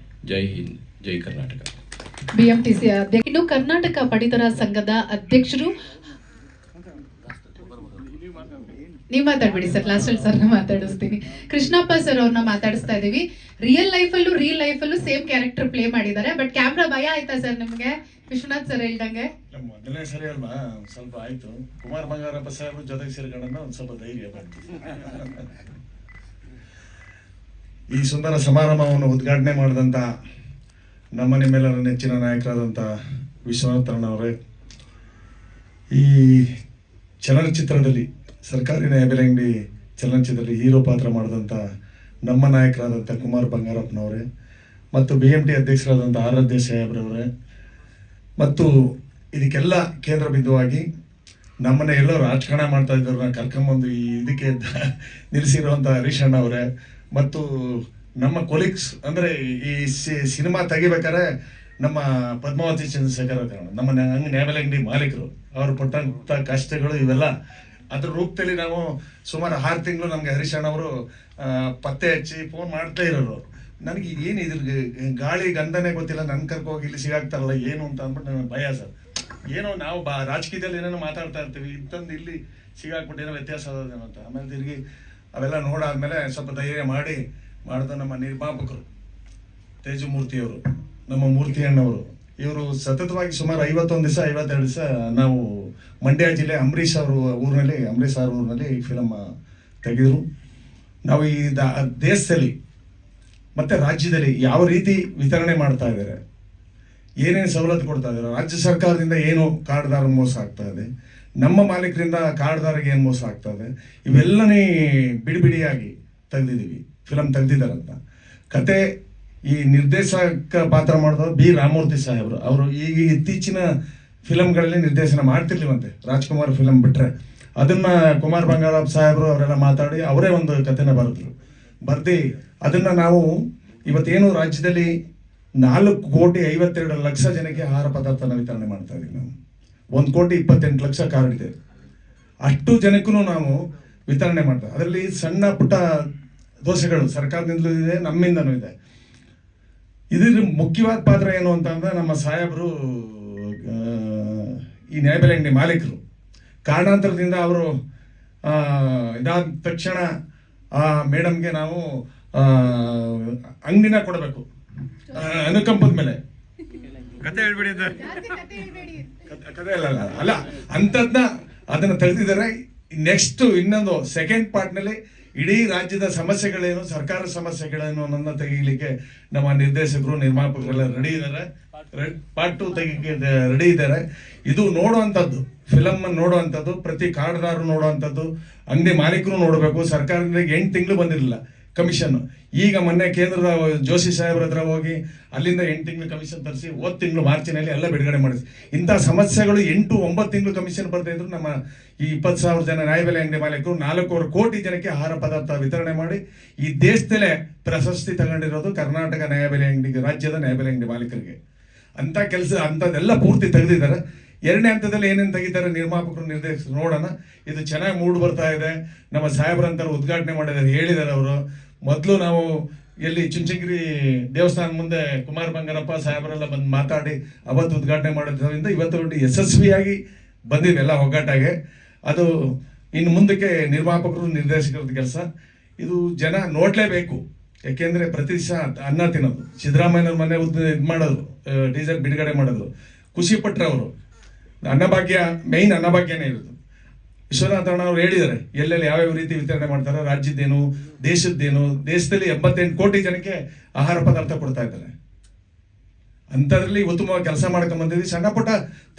[SPEAKER 10] ಜೈ ಹಿಂದ್, ಜೈ ಕರ್ನಾಟಕ.
[SPEAKER 5] BMTC ಅಧ್ಯಕ್ಷ. ಇನ್ನು ಕರ್ನಾಟಕ ಪಡಿತರ ಸಂಘದ ಅಧ್ಯಕ್ಷರು ನೀವು ಮಾತಾಡ್ಬಿಡಿ ಸರ್, ಲಾಸ್ಟಲ್ಲಿ ಸರ್ನ ಮಾತಾಡಿಸ್ತೀನಿ. ಕೃಷ್ಣಪ್ಪ ಸರ್ ಅವ್ರನ್ನ ಮಾತಾಡಿಸ್ತಾ ಇದೀವಿ. ರಿಯಲ್ ಲೈಫಲ್ಲೂ ಸೇಮ್ ಕ್ಯಾರೆಕ್ಟರ್ ಪ್ಲೇ ಮಾಡಿದ್ದಾರೆ. ಬಟ್ ಕ್ಯಾಮ್ರಾ ಭಯ ಆಯ್ತಾ ಸರ್ ನಿಮಗೆ? ವಿಶ್ವನಾಥ್ ಸರ್ ಹೇಳ್ದಂಗೆ
[SPEAKER 1] ಮೊದಲನೇ ಸರಿ ಅಲ್ವಾ, ಸ್ವಲ್ಪ ಆಯ್ತು. ಕುಮಾರ್ ಬಂಗಾರಪ್ಪ ಸಾಹೇಬ್ರ ಜೊತೆಗೆ ಸೇರ್ಕೊಂಡ ಒಂದು ಸ್ವಲ್ಪ ಧೈರ್ಯ ಬಂತು. ಈ ಸುಂದರ ಸಮಾರಂಭವನ್ನು ಉದ್ಘಾಟನೆ ಮಾಡಿದಂಥ ನಮ್ಮ ನಿಮ್ಮೆಲ್ಲರ ನೆಚ್ಚಿನ ನಾಯಕರಾದಂಥ ವಿಶ್ವನಾಥಣ್ಣವರೇ, ಈ ಚಲನಚಿತ್ರದಲ್ಲಿ ಸರ್ಕಾರಿ ನ್ಯಾಯಬೆಲೆ ಚಲನಚಿತ್ರದಲ್ಲಿ ಹೀರೋ ಪಾತ್ರ ಮಾಡಿದಂಥ ನಮ್ಮ ನಾಯಕರಾದಂಥ ಕುಮಾರ್ ಬಂಗಾರಪ್ಪನವರೇ ಮತ್ತು BMT ಅಧ್ಯಕ್ಷರಾದಂಥ ಆರಾಧ್ಯ ಸಾಹೇಬ್ರವರೇ ಮತ್ತು ಇದಕ್ಕೆಲ್ಲ ಕೇಂದ್ರ ಬಿಂದುವಾಗಿ ನಮ್ಮನ್ನ ಎಲ್ಲೋ ರಾಜಕಾರಣ ಮಾಡ್ತಾ ಇದ್ದವ್ರನ್ನ ಕರ್ಕೊಂಬಂದು ಈ ಇದಕ್ಕೆ ನಿಲ್ಲಿಸಿರುವಂಥ ಹರೀಶ್ ಅಣ್ಣ ಅವರೇ ಮತ್ತು ನಮ್ಮ ಕೊಲೀಗ್ಸ್ ಅಂದರೆ ಈ ಸಿನಿಮಾ ತೆಗಿಬೇಕಾದ್ರೆ ನಮ್ಮ ಪದ್ಮಾವತಿ ಚಂದ್ರಶೇಖರ್ ನಮ್ಮ ನ್ಯಾಯಬೆಲೆ ಅಂಗಡಿ ಮಾಲೀಕರು ಅವರು ಪಟ್ಟಂಥ ಕಷ್ಟಗಳು ಇವೆಲ್ಲ ಅದ್ರ ರೂಪದಲ್ಲಿ ನಾವು ಸುಮಾರು 6 ತಿಂಗಳು ನಮಗೆ ಹರೀಶ್ ಅಣ್ಣ ಅವರು ಪತ್ತೆ ಹಚ್ಚಿ ಫೋನ್ ಮಾಡ್ತಾ ಇರೋರು. ನನಗೆ ಏನು ಇದ್ರ ಗಾಳಿ ಗಂಧನೇ ಗೊತ್ತಿಲ್ಲ, ನನ್ನ ಕರ್ಕೋಗಿ ಇಲ್ಲಿ ಸಿಗಾಕ್ತಾರಲ್ಲ ಏನು ಅಂತ ಅಂದ್ಬಿಟ್ಟು ನನಗೆ ಭಯ ಸರ್. ಏನೋ ನಾವು ರಾಜಕೀಯದಲ್ಲಿ ಏನೇನೋ ಮಾತಾಡ್ತಾ ಇರ್ತೀವಿ, ಇಂಥದ್ದು ಇಲ್ಲಿ ಸಿಗಾಕ್ಬಿಟ್ಟು ಏನೋ ವ್ಯತ್ಯಾಸ ಆಗೋದೇನೋ ಅಂತ. ಆಮೇಲೆ ತಿರುಗಿ ಅವೆಲ್ಲ ನೋಡಾದ್ಮೇಲೆ ಸ್ವಲ್ಪ ಧೈರ್ಯ ಮಾಡಿದ ನಮ್ಮ ನಿರ್ಮಾಪಕರು ತೇಜಮೂರ್ತಿಯವರು, ನಮ್ಮ ಮೂರ್ತಿ ಅಣ್ಣವರು, ಇವರು ಸತತವಾಗಿ ಸುಮಾರು 51 ದಿವಸ 52 ದಿವಸ ನಾವು ಮಂಡ್ಯ ಜಿಲ್ಲೆ ಅಂಬರೀಷ್ ಅವ್ರ ಊರಿನಲ್ಲಿ ಈ ಫಿಲಮ್ ತೆಗೆದರು. ನಾವು ಈ ದೇಶದಲ್ಲಿ ಮತ್ತು ರಾಜ್ಯದಲ್ಲಿ ಯಾವ ರೀತಿ ವಿತರಣೆ ಮಾಡ್ತಾ ಇದ್ದಾರೆ, ಏನೇನು ಸವಲತ್ತು ಕೊಡ್ತಾ ಇದ್ದಾರೆ, ರಾಜ್ಯ ಸರ್ಕಾರದಿಂದ ಏನು ಕಾರ್ಡ್ದಾರ ಮೋಸ ಆಗ್ತಾ ಇದೆ, ನಮ್ಮ ಮಾಲೀಕರಿಂದ ಕಾರ್ಡ್ದಾರಿಗೆ ಏನು ಮೋಸ ಆಗ್ತಾ ಇದೆ, ಇವೆಲ್ಲನೇ ಬಿಡಿಯಾಗಿ ತೆಗೆದಿದ್ದೀವಿ. ಫಿಲಮ್ ತೆಗೆದಿದ್ದಾರಂತ ಕತೆ ಈ ನಿರ್ದೇಶಕ ಪಾತ್ರ ಮಾಡಿದವರು B. ರಾಮಮೂರ್ತಿ ಸಾಹೇಬರು. ಅವರು ಈಗ ಇತ್ತೀಚಿನ ಫಿಲಮ್ಗಳಲ್ಲಿ ನಿರ್ದೇಶನ ಮಾಡ್ತಿರ್ಲಿವಂತೆ, ರಾಜ್ಕುಮಾರ್ ಫಿಲಮ್ ಬಿಟ್ಟರೆ. ಅದನ್ನು ಕುಮಾರ್ ಬಂಗಾರಪ್ಪ ಸಾಹೇಬರು ಅವರೆಲ್ಲ ಮಾತಾಡಿ ಅವರೇ ಒಂದು ಕಥೆನ ಬರ್ದು ಅದನ್ನು ನಾವು ಇವತ್ತೇನು ರಾಜ್ಯದಲ್ಲಿ 4,52,00,000 ಜನಕ್ಕೆ ಆಹಾರ ಪದಾರ್ಥನ ವಿತರಣೆ ಮಾಡ್ತಾ ಇದ್ದೀವಿ. ನಾವು 1,28,00,000 ಕಾರ್ಡ್ ಇದೆ, ಅಷ್ಟು ಜನಕ್ಕೂ ನಾವು ವಿತರಣೆ ಮಾಡ್ತಾ. ಅದರಲ್ಲಿ ಸಣ್ಣ ಪುಟ್ಟ ದೋಷಗಳು ಸರ್ಕಾರದಿಂದಲೂ ಇದೆ, ನಮ್ಮಿಂದನೂ ಇದೆ. ಇದ್ರ ಮುಖ್ಯವಾದ ಪಾತ್ರ ಏನು ಅಂತಂದ್ರೆ ನಮ್ಮ ಸಾಹೇಬರು ಈ ನ್ಯಾಯಬೆಲೆ ಅಂಗಡಿ ಮಾಲೀಕರು ಕಾರಣಾಂತರದಿಂದ ಅವರು ಇದಾದ ತಕ್ಷಣ ಆ ಮೇಡಮ್ಗೆ ನಾವು ಅಂಗಡಿನ ಕೊಡಬೇಕು ಅನುಕಂಪದ ಮೇಲೆ.
[SPEAKER 8] ಕತೆ ಹೇಳ್ಬೇಡಿ
[SPEAKER 1] ಕತೆ ಅಲ್ಲ ಅಂಥದ್ನ ಅದನ್ನು ತೆಗೆದಿದ್ದಾರೆ. ನೆಕ್ಸ್ಟ್ ಇನ್ನೊಂದು ಸೆಕೆಂಡ್ ಪಾರ್ಟ್ನಲ್ಲಿ ಇಡೀ ರಾಜ್ಯದ ಸಮಸ್ಯೆಗಳೇನು, ಸರ್ಕಾರ ಸಮಸ್ಯೆಗಳೇನು ಅನ್ನೋದನ್ನ ತೆಗೀಲಿಕ್ಕೆ ನಮ್ಮ ನಿರ್ದೇಶಕರು ನಿರ್ಮಾಪಕರೆಲ್ಲ ರೆಡಿ ಇದ್ದಾರೆ. ಪಾರ್ಟ್ 2 ತೆಗಿಲಿಕ್ಕೆ ರೆಡಿ ಇದ್ದಾರೆ. ಇದು ನೋಡುವಂಥದ್ದು, ಫಿಲಮ್ ನೋಡುವಂಥದ್ದು, ಪ್ರತಿ ಕಾರ್ಡ್ದಾರರು ನೋಡುವಂಥದ್ದು, ಅಂಗಡಿ ಮಾಲೀಕರು ನೋಡಬೇಕು. ಸರ್ಕಾರದಿಂದ 8 ತಿಂಗಳು ಬಂದಿರಲಿಲ್ಲ ಕಮಿಷನ್. ಈಗ ಮೊನ್ನೆ ಕೇಂದ್ರದ ಜೋಶಿ ಸಾಹೇಬ್ರ ಹತ್ರ ಹೋಗಿ ಅಲ್ಲಿಂದ 8 ತಿಂಗಳು ಕಮಿಷನ್ ತರಿಸಿ ಹೋದ ತಿಂಗಳು ಮಾರ್ಚಿನಲ್ಲಿ ಎಲ್ಲ ಬಿಡುಗಡೆ ಮಾಡಿಸಿ. ಇಂಥ ಸಮಸ್ಯೆಗಳು 8-9 ತಿಂಗಳು ಕಮಿಷನ್ ಬರ್ತಾ ಇದ್ರು. ನಮ್ಮ ಈ 20,000 ಜನ ನ್ಯಾಯಬೆಲೆ ಅಂಗಡಿ ಮಾಲೀಕರು 4 ಕೋಟಿ ಜನಕ್ಕೆ ಆಹಾರ ಪದಾರ್ಥ ವಿತರಣೆ ಮಾಡಿ ಈ ದೇಶದಲ್ಲೇ ಪ್ರಶಸ್ತಿ ತಗೊಂಡಿರೋದು ಕರ್ನಾಟಕ ನ್ಯಾಯಬೆಲೆ ಅಂಗಡಿ, ರಾಜ್ಯದ ನ್ಯಾಯಬೆಲೆ ಅಂಗಡಿ ಮಾಲೀಕರಿಗೆ. ಅಂಥ ಕೆಲಸ ಅಂಥದ್ದೆಲ್ಲ ಪೂರ್ತಿ ತೆಗೆದಿದ್ದಾರೆ. 2ನೇ ಹಂತದಲ್ಲಿ ಏನೇನು ತೆಗಿತಾರೆ ನಿರ್ಮಾಪಕರು ನಿರ್ದೇಶಕರು ನೋಡೋಣ. ಇದು ಚೆನ್ನಾಗಿ ಮೂಡ್ ಬರ್ತಾ ಇದೆ. ನಮ್ಮ ಸಾಹೇಬ್ರಂತರ ಉದ್ಘಾಟನೆ ಮಾಡಿದ್ದಾರೆ, ಹೇಳಿದ್ದಾರೆ ಅವರು. ಮೊದಲು ನಾವು ಎಲ್ಲಿ ಚುಂಚನಗಿರಿ ದೇವಸ್ಥಾನ ಮುಂದೆ ಕುಮಾರ್ ಬಂಗಾರಪ್ಪ ಸಾಹೇಬರೆಲ್ಲ ಬಂದು ಮಾತಾಡಿ ಅವತ್ತು ಉದ್ಘಾಟನೆ ಮಾಡೋದ್ರಿಂದ ಇವತ್ತು ಯಶಸ್ವಿಯಾಗಿ ಬಂದಿದೆ ಎಲ್ಲ ಒಗ್ಗಟ್ಟಾಗೆ. ಅದು ಇನ್ನು ಮುಂದಕ್ಕೆ ನಿರ್ಮಾಪಕರು ನಿರ್ದೇಶಕರದ ಕೆಲಸ. ಇದು ಜನ ನೋಡಲೇಬೇಕು. ಯಾಕೆಂದರೆ ಪ್ರತಿ ದಿವಸ ಅನ್ನ ತಿನ್ನೋದು. ಸಿದ್ದರಾಮಯ್ಯನವ್ರ ಮನೆ ಇದು ಮಾಡೋದು, ಟೀಸರ್ ಬಿಡುಗಡೆ ಮಾಡೋದು, ಖುಷಿ ಪಟ್ಟರೆ ಅವರು. ಅನ್ನಭಾಗ್ಯ ಮೇಯ್ನ್ ಅನ್ನಭಾಗ್ಯನೇ ಇರೋದು. ವಿಶ್ವನಾಥ ಅವ್ರು ಹೇಳಿದ್ದಾರೆ ಎಲ್ಲೆಲ್ಲಿ ಯಾವ್ಯಾವ ರೀತಿ ವಿತರಣೆ ಮಾಡ್ತಾರೆ, ರಾಜ್ಯದ್ದೇನು ದೇಶದ್ದೇನು. ದೇಶದಲ್ಲಿ 78 ಕೋಟಿ ಜನಕ್ಕೆ ಆಹಾರ ಪದಾರ್ಥ ಕೊಡ್ತಾ ಇದ್ದಾರೆ. ಅಂಥದ್ರಲ್ಲಿ ಉತ್ತಮವಾಗಿ ಕೆಲಸ ಮಾಡ್ಕೊಂಡ್ ಬಂದಿದ್ವಿ. ಸಣ್ಣ ಪುಟ್ಟ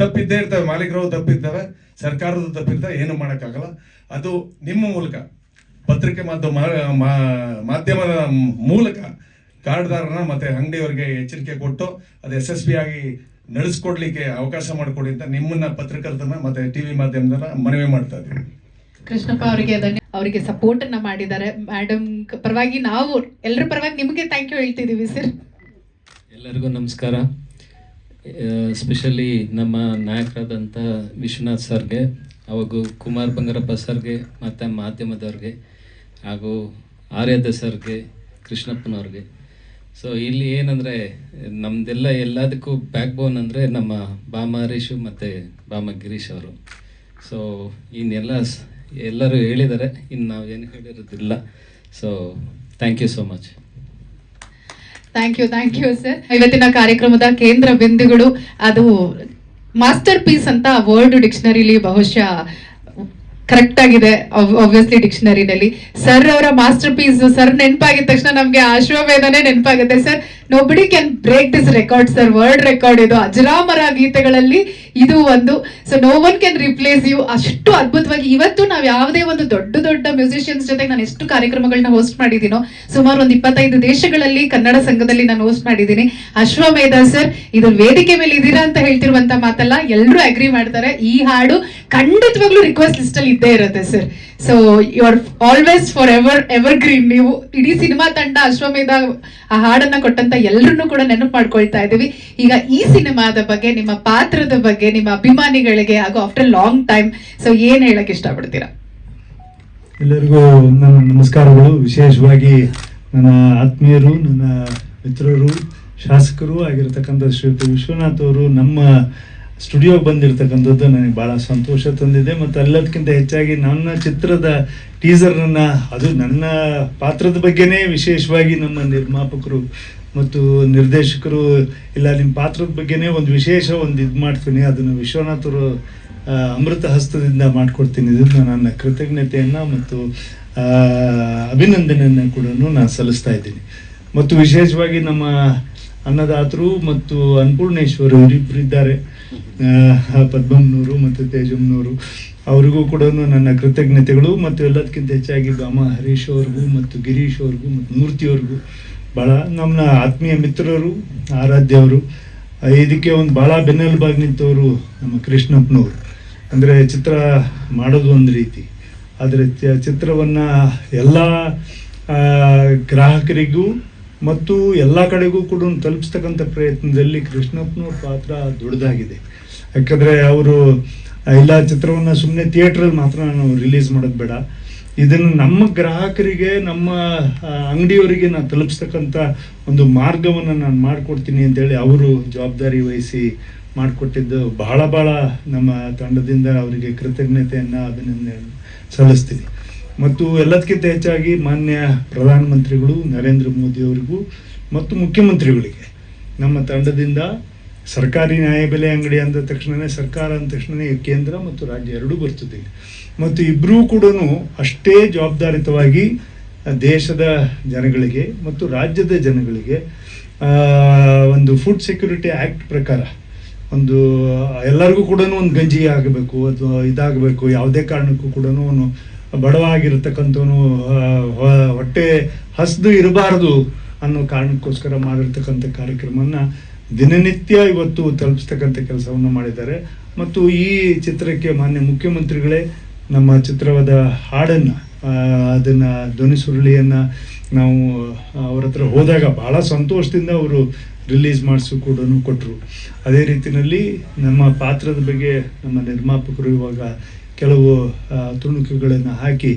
[SPEAKER 1] ತಪ್ಪಿದ್ದೇ ಇರ್ತವೆ, ಮಾಲೀಕರು ತಪ್ಪಿರ್ತವೆ, ಸರ್ಕಾರದ ತಪ್ಪಿರ್ತವೆ, ಏನು ಮಾಡೋಕ್ಕಾಗಲ್ಲ. ಅದು ನಿಮ್ಮ ಮೂಲಕ ಪತ್ರಿಕೆ ಮಾಧ್ಯಮದ ಮೂಲಕ ಕಾರ್ಡ್ದಾರನ ಮತ್ತು ಅಂಗಡಿಯವರಿಗೆ ಎಚ್ಚರಿಕೆ ಕೊಟ್ಟು ಅದು ಯಶಸ್ವಿಯಾಗಿ ನಡೆಸ್ಕೊಡ್ಲಿಕ್ಕೆ ಅವಕಾಶ ಮಾಡಿಕೊಡಿ ಅಂತ ನಿಮ್ಮನ್ನ ಪತ್ರಕರ್ತನ ಮತ್ತೆ TV ಮಾಧ್ಯಮದ ಮನವಿ ಮಾಡ್ತಾ ಇದ್ದೀವಿ.
[SPEAKER 5] ಕೃಷ್ಣಪ್ಪ ಅವರಿಗೆ ಸಪೋರ್ಟ್ ಅನ್ನ ಮಾಡಿದ್ದಾರೆ. ಮೇಡಮ್ ಪರವಾಗಿ ನಾವು ಎಲ್ಲರ ಪರವಾಗಿ ನಿಮಗೆ ಥ್ಯಾಂಕ್ ಯು ಹೇಳ್ತಿದ್ದೀವಿ ಸರ್.
[SPEAKER 11] ಎಲ್ಲರಿಗೂ ನಮಸ್ಕಾರ. ಸ್ಪೆಷಲಿ ನಮ್ಮ ನಾಯಕರಾದಂಥ ವಿಶ್ವನಾಥ್ ಸರ್ಗೆ, ಹಾಗೂ ಕುಮಾರ್ ಬಂಗಾರಪ್ಪ ಸರ್ಗೆ, ಮತ್ತು ಮಾಧ್ಯಮದವ್ರಿಗೆ, ಹಾಗೂ ಆರ್ಯದ ಸರ್ಗೆ, ಕೃಷ್ಣಪ್ಪನವ್ರಿಗೆ. ಸೊ ಇಲ್ಲಿ ಏನಂದರೆ ನಮ್ಮದೆಲ್ಲ ಎಲ್ಲದಕ್ಕೂ ಬ್ಯಾಕ್ ಬೋನ್ ಅಂದರೆ ನಮ್ಮ ಬಾಮ ಹರೀಶು ಮತ್ತು ಬಾಮ ಗಿರೀಶ್ ಅವರು. ಸೊ ಎಲ್ಲರೂ ಹೇಳಿದ್ದಾರೆ, ಇನ್ನು ನಾವು ಏನು ಹೇಳಿರೋದಿಲ್ಲ. So thank you so much.
[SPEAKER 5] Thank you sir. ಇವತ್ತಿನ ಕಾರ್ಯಕ್ರಮದ ಕೇಂದ್ರ ಬಿಂದುಗಳು ಅದು ಮಾಸ್ಟರ್ ಪೀಸ್ ಅಂತ ವರ್ಡ್ ಡಿಕ್ಷನರಿಲಿ ಬಹುಶಃ ಕರೆಕ್ಟ್ ಆಗಿದೆ, ಆಬ್ವಿಯಸ್ಲಿ ಡಿಕ್ಷನರಿನಲ್ಲಿ. ಸರ್ ಅವರ ಮಾಸ್ಟರ್ ಪೀಸ್, ಸರ್ ನೆನಪಾಗಿದ ತಕ್ಷಣ ನಮ್ಗೆ ಅಶ್ವಮೇಧನೇ ನೆನಪಾಗುತ್ತೆ sir. Nobody can break this record sir, world record ಇದು. ಅಜರಾಮರ ಗೀತೆಗಳಲ್ಲಿ ಇದು ಒಂದು. So no one can replace you. ಅಷ್ಟು ಅದ್ಭುತವಾಗಿ ಇವತ್ತು ನಾವು ಯಾವುದೇ ಒಂದು ದೊಡ್ಡ ಮ್ಯೂಸಿಷಿಯನ್ಸ್ ಜೊತೆಗೆ ನಾನು ಎಷ್ಟು ಕಾರ್ಯಕ್ರಮಗಳನ್ನ ಹೋಸ್ಟ್ ಮಾಡಿದ್ದೀನೋ, ಸುಮಾರು ಒಂದು 25 ದೇಶಗಳಲ್ಲಿ ಕನ್ನಡ ಸಂಘದಲ್ಲಿ ನಾನು ಹೋಸ್ಟ್ ಮಾಡಿದ್ದೀನಿ. ಅಶ್ವಮೇಧ ಸರ್, ಇದು ವೇದಿಕೆ ಮೇಲೆ ಇದೀರಾ ಅಂತ ಹೇಳ್ತಿರುವಂತ ಮಾತಲ್ಲ, ಎಲ್ಲರೂ ಅಗ್ರಿ ಮಾಡ್ತಾರೆ. ಈ ಹಾಡು ಖಂಡಿತವಾಗ್ಲೂ ರಿಕ್ವೆಸ್ಟ್ ಲಿಸ್ಟ್ ಅಲ್ಲಿ ಇದ್ದೇ ಇರುತ್ತೆ sir. So you are always for ever green. ನೀವು ಇಡೀ ಸಿನಿಮಾ ತಂಡ ಅಶ್ವಮೇಧ ಆ ಹಾಡನ್ನ ಕೊಟ್ಟಂತ ಎಲ್ಲರನ್ನೂ ಕೂಡ ನೆನಪು ಮಾಡ್ಕೊಳ್ತಾ ಇದ್ದೀವಿ. ಈಗ ಈ ಸಿನಿಮಾದ ಬಗ್ಗೆ, ನಿಮ್ಮ ಪಾತ್ರದ ಬಗ್ಗೆ, ನಿಮ್ಮ ಅಭಿಮಾನಿಗಳಿಗೆ ಹಾಗೂ ಆಫ್ಟರ್ ಲಾಂಗ್ ಟೈಮ್, ಸೊ ಏನ್ ಹೇಳಕ್ ಇಷ್ಟಪಡ್ತೀರಾ?
[SPEAKER 1] ಎಲ್ಲರಿಗೂ ನನ್ನ ನಮಸ್ಕಾರಗಳು. ವಿಶೇಷವಾಗಿ ನನ್ನ ಆತ್ಮೀಯರು, ನನ್ನ ಮಿತ್ರರು, ಶಾಸಕರು ಆಗಿರತಕ್ಕಂಥ ಶ್ರೀಯುತ ವಿಶ್ವನಾಥ್ ಅವರು ನಮ್ಮ ಸ್ಟುಡಿಯೋಗೆ ಬಂದಿರತಕ್ಕಂಥದ್ದು ನನಗೆ ಭಾಳ ಸಂತೋಷ ತಂದಿದೆ. ಮತ್ತು ಎಲ್ಲದಕ್ಕಿಂತ ಹೆಚ್ಚಾಗಿ ನನ್ನ ಚಿತ್ರದ ಟೀಸರ್ನ, ಅದು ನನ್ನ ಪಾತ್ರದ ಬಗ್ಗೆನೇ ವಿಶೇಷವಾಗಿ ನಮ್ಮ ನಿರ್ಮಾಪಕರು ಮತ್ತು ನಿರ್ದೇಶಕರು, ಇಲ್ಲ ನಿಮ್ಮ ಪಾತ್ರದ ಬಗ್ಗೆನೇ ಒಂದು ವಿಶೇಷ ಒಂದು ಇದು ಮಾಡ್ತೀನಿ, ಅದನ್ನು ವಿಶ್ವನಾಥರು ಅಮೃತ ಹಸ್ತದಿಂದ ಮಾಡಿಕೊಡ್ತೀನಿ. ಇದನ್ನು ನನ್ನ ಕೃತಜ್ಞತೆಯನ್ನು ಮತ್ತು ಅಭಿನಂದನೆಯನ್ನು ಕೂಡ ನಾನು ಸಲ್ಲಿಸ್ತಾ ಇದ್ದೀನಿ. ಮತ್ತು ವಿಶೇಷವಾಗಿ ನಮ್ಮ ಅನ್ನದಾತರು ಮತ್ತು ಅನ್ನಪೂರ್ಣೇಶ್ವರು ಇವರಿಬ್ಬರು ಇದ್ದಾರೆ, ಪದ್ಮಮ್ನವರು ಮತ್ತು ತೇಜಮ್ನವರು, ಅವರಿಗೂ ಕೂಡ ನನ್ನ ಕೃತಜ್ಞತೆಗಳು. ಮತ್ತು ಎಲ್ಲದಕ್ಕಿಂತ ಹೆಚ್ಚಾಗಿ ಬಾಮ ಹರೀಶ್ ಅವ್ರಿಗೂ ಮತ್ತು ಗಿರೀಶ್ ಅವ್ರಿಗೂ ಮತ್ತು ಮೂರ್ತಿಯವ್ರಿಗೂ, ಭಾಳ ನಮ್ಮ ಆತ್ಮೀಯ ಮಿತ್ರರು, ಆರಾಧ್ಯವರು. ಇದಕ್ಕೆ ಒಂದು ಭಾಳ ಬೆನ್ನೆಲುಬಾಗಿ ನಿಂತವರು ನಮ್ಮ ಕೃಷ್ಣಪ್ಪನವರು. ಅಂದರೆ ಚಿತ್ರ ಮಾಡೋದು ಒಂದು ರೀತಿ, ಆದರೆ ಚಿತ್ರವನ್ನು ಎಲ್ಲ ಗ್ರಾಹಕರಿಗೂ ಮತ್ತು ಎಲ್ಲ ಕಡೆಗೂ ಕೂಡ ತಲುಪಿಸ್ತಕ್ಕಂಥ ಪ್ರಯತ್ನದಲ್ಲಿ ಕೃಷ್ಣಪ್ಪನವ್ರ ಪಾತ್ರ ದೊಡ್ಡದಾಗಿದೆ. ಯಾಕಂದರೆ ಅವರು ಇಲ್ಲ ಚಿತ್ರವನ್ನು ಸುಮ್ಮನೆ ಥಿಯೇಟ್ರಲ್ಲಿ ಮಾತ್ರ ನಾವು ರಿಲೀಸ್ ಮಾಡೋದು ಬೇಡ, ಇದನ್ನು ನಮ್ಮ ಗ್ರಾಹಕರಿಗೆ, ನಮ್ಮ ಅಂಗಡಿಯವರಿಗೆ ನಾನು ತಲುಪಿಸ್ತಕ್ಕಂಥ ಒಂದು ಮಾರ್ಗವನ್ನು ನಾನು ಮಾಡಿಕೊಡ್ತೀನಿ ಅಂತೇಳಿ ಅವರು ಜವಾಬ್ದಾರಿ ವಹಿಸಿ ಮಾಡಿಕೊಟ್ಟಿದ್ದು ಭಾಳ ನಮ್ಮ ತಂಡದಿಂದ ಅವರಿಗೆ ಕೃತಜ್ಞತೆಯನ್ನು, ಅಭಿನಂದನೆಯನ್ನು ಸಲ್ಲಿಸ್ತೀನಿ. ಮತ್ತು ಎಲ್ಲದಕ್ಕಿಂತ ಹೆಚ್ಚಾಗಿ ಮಾನ್ಯ ಪ್ರಧಾನಮಂತ್ರಿಗಳು ನರೇಂದ್ರ ಮೋದಿಯವರಿಗೂ ಮತ್ತು ಮುಖ್ಯಮಂತ್ರಿಗಳಿಗೆ ನಮ್ಮ ತಂಡದಿಂದ ಸರ್ಕಾರಿ ನ್ಯಾಯಬೆಲೆ ಅಂಗಡಿ ಅಂದ ತಕ್ಷಣವೇ, ಸರ್ಕಾರ ಅಂದ ತಕ್ಷಣವೇ ಕೇಂದ್ರ ಮತ್ತು ರಾಜ್ಯ ಎರಡೂ ಬರ್ತದೆ. ಮತ್ತು ಇಬ್ಬರೂ ಕೂಡ ಅಷ್ಟೇ ಜವಾಬ್ದಾರಿತವಾಗಿ ದೇಶದ ಜನಗಳಿಗೆ ಮತ್ತು ರಾಜ್ಯದ ಜನಗಳಿಗೆ ಒಂದು ಫುಡ್ ಸೆಕ್ಯೂರಿಟಿ ಆ್ಯಕ್ಟ್ ಪ್ರಕಾರ ಒಂದು ಎಲ್ಲರಿಗೂ ಕೂಡ ಒಂದು ಗಂಜಿ ಆಗಬೇಕು ಅಥವಾ ಇದಾಗಬೇಕು, ಯಾವುದೇ ಕಾರಣಕ್ಕೂ ಕೂಡ ಬಡವಾಗಿರ್ತಕ್ಕಂಥವನು ಹೊಟ್ಟೆ ಹಸ್ದು ಇರಬಾರ್ದು ಅನ್ನೋ ಕಾರಣಕ್ಕೋಸ್ಕರ ಮಾಡಿರ್ತಕ್ಕಂಥ ಕಾರ್ಯಕ್ರಮವನ್ನು ದಿನನಿತ್ಯ ಇವತ್ತು ತಲುಪಿಸ್ತಕ್ಕಂಥ ಕೆಲಸವನ್ನು ಮಾಡಿದ್ದಾರೆ. ಮತ್ತು ಈ ಚಿತ್ರಕ್ಕೆ ಮಾನ್ಯ ಮುಖ್ಯಮಂತ್ರಿಗಳೇ ನಮ್ಮ ಚಿತ್ರವಾದ ಹಾಡನ್ನು, ಅದನ್ನು ಧ್ವನಿ ಸುರುಳಿಯನ್ನು ನಾವು ಅವ್ರ ಹತ್ರ ಹೋದಾಗ ಭಾಳ ಸಂತೋಷದಿಂದ ಅವರು ರಿಲೀಸ್ ಮಾಡಿಸು ಕೂಡ ಕೊಟ್ಟರು. ಅದೇ ರೀತಿಯಲ್ಲಿ ನಮ್ಮ ಪಾತ್ರದ ಬಗ್ಗೆ ನಮ್ಮ ನಿರ್ಮಾಪಕರು ಇವಾಗ ಕೆಲವು ತುಣುಕುಗಳನ್ನು ಹಾಕಿ,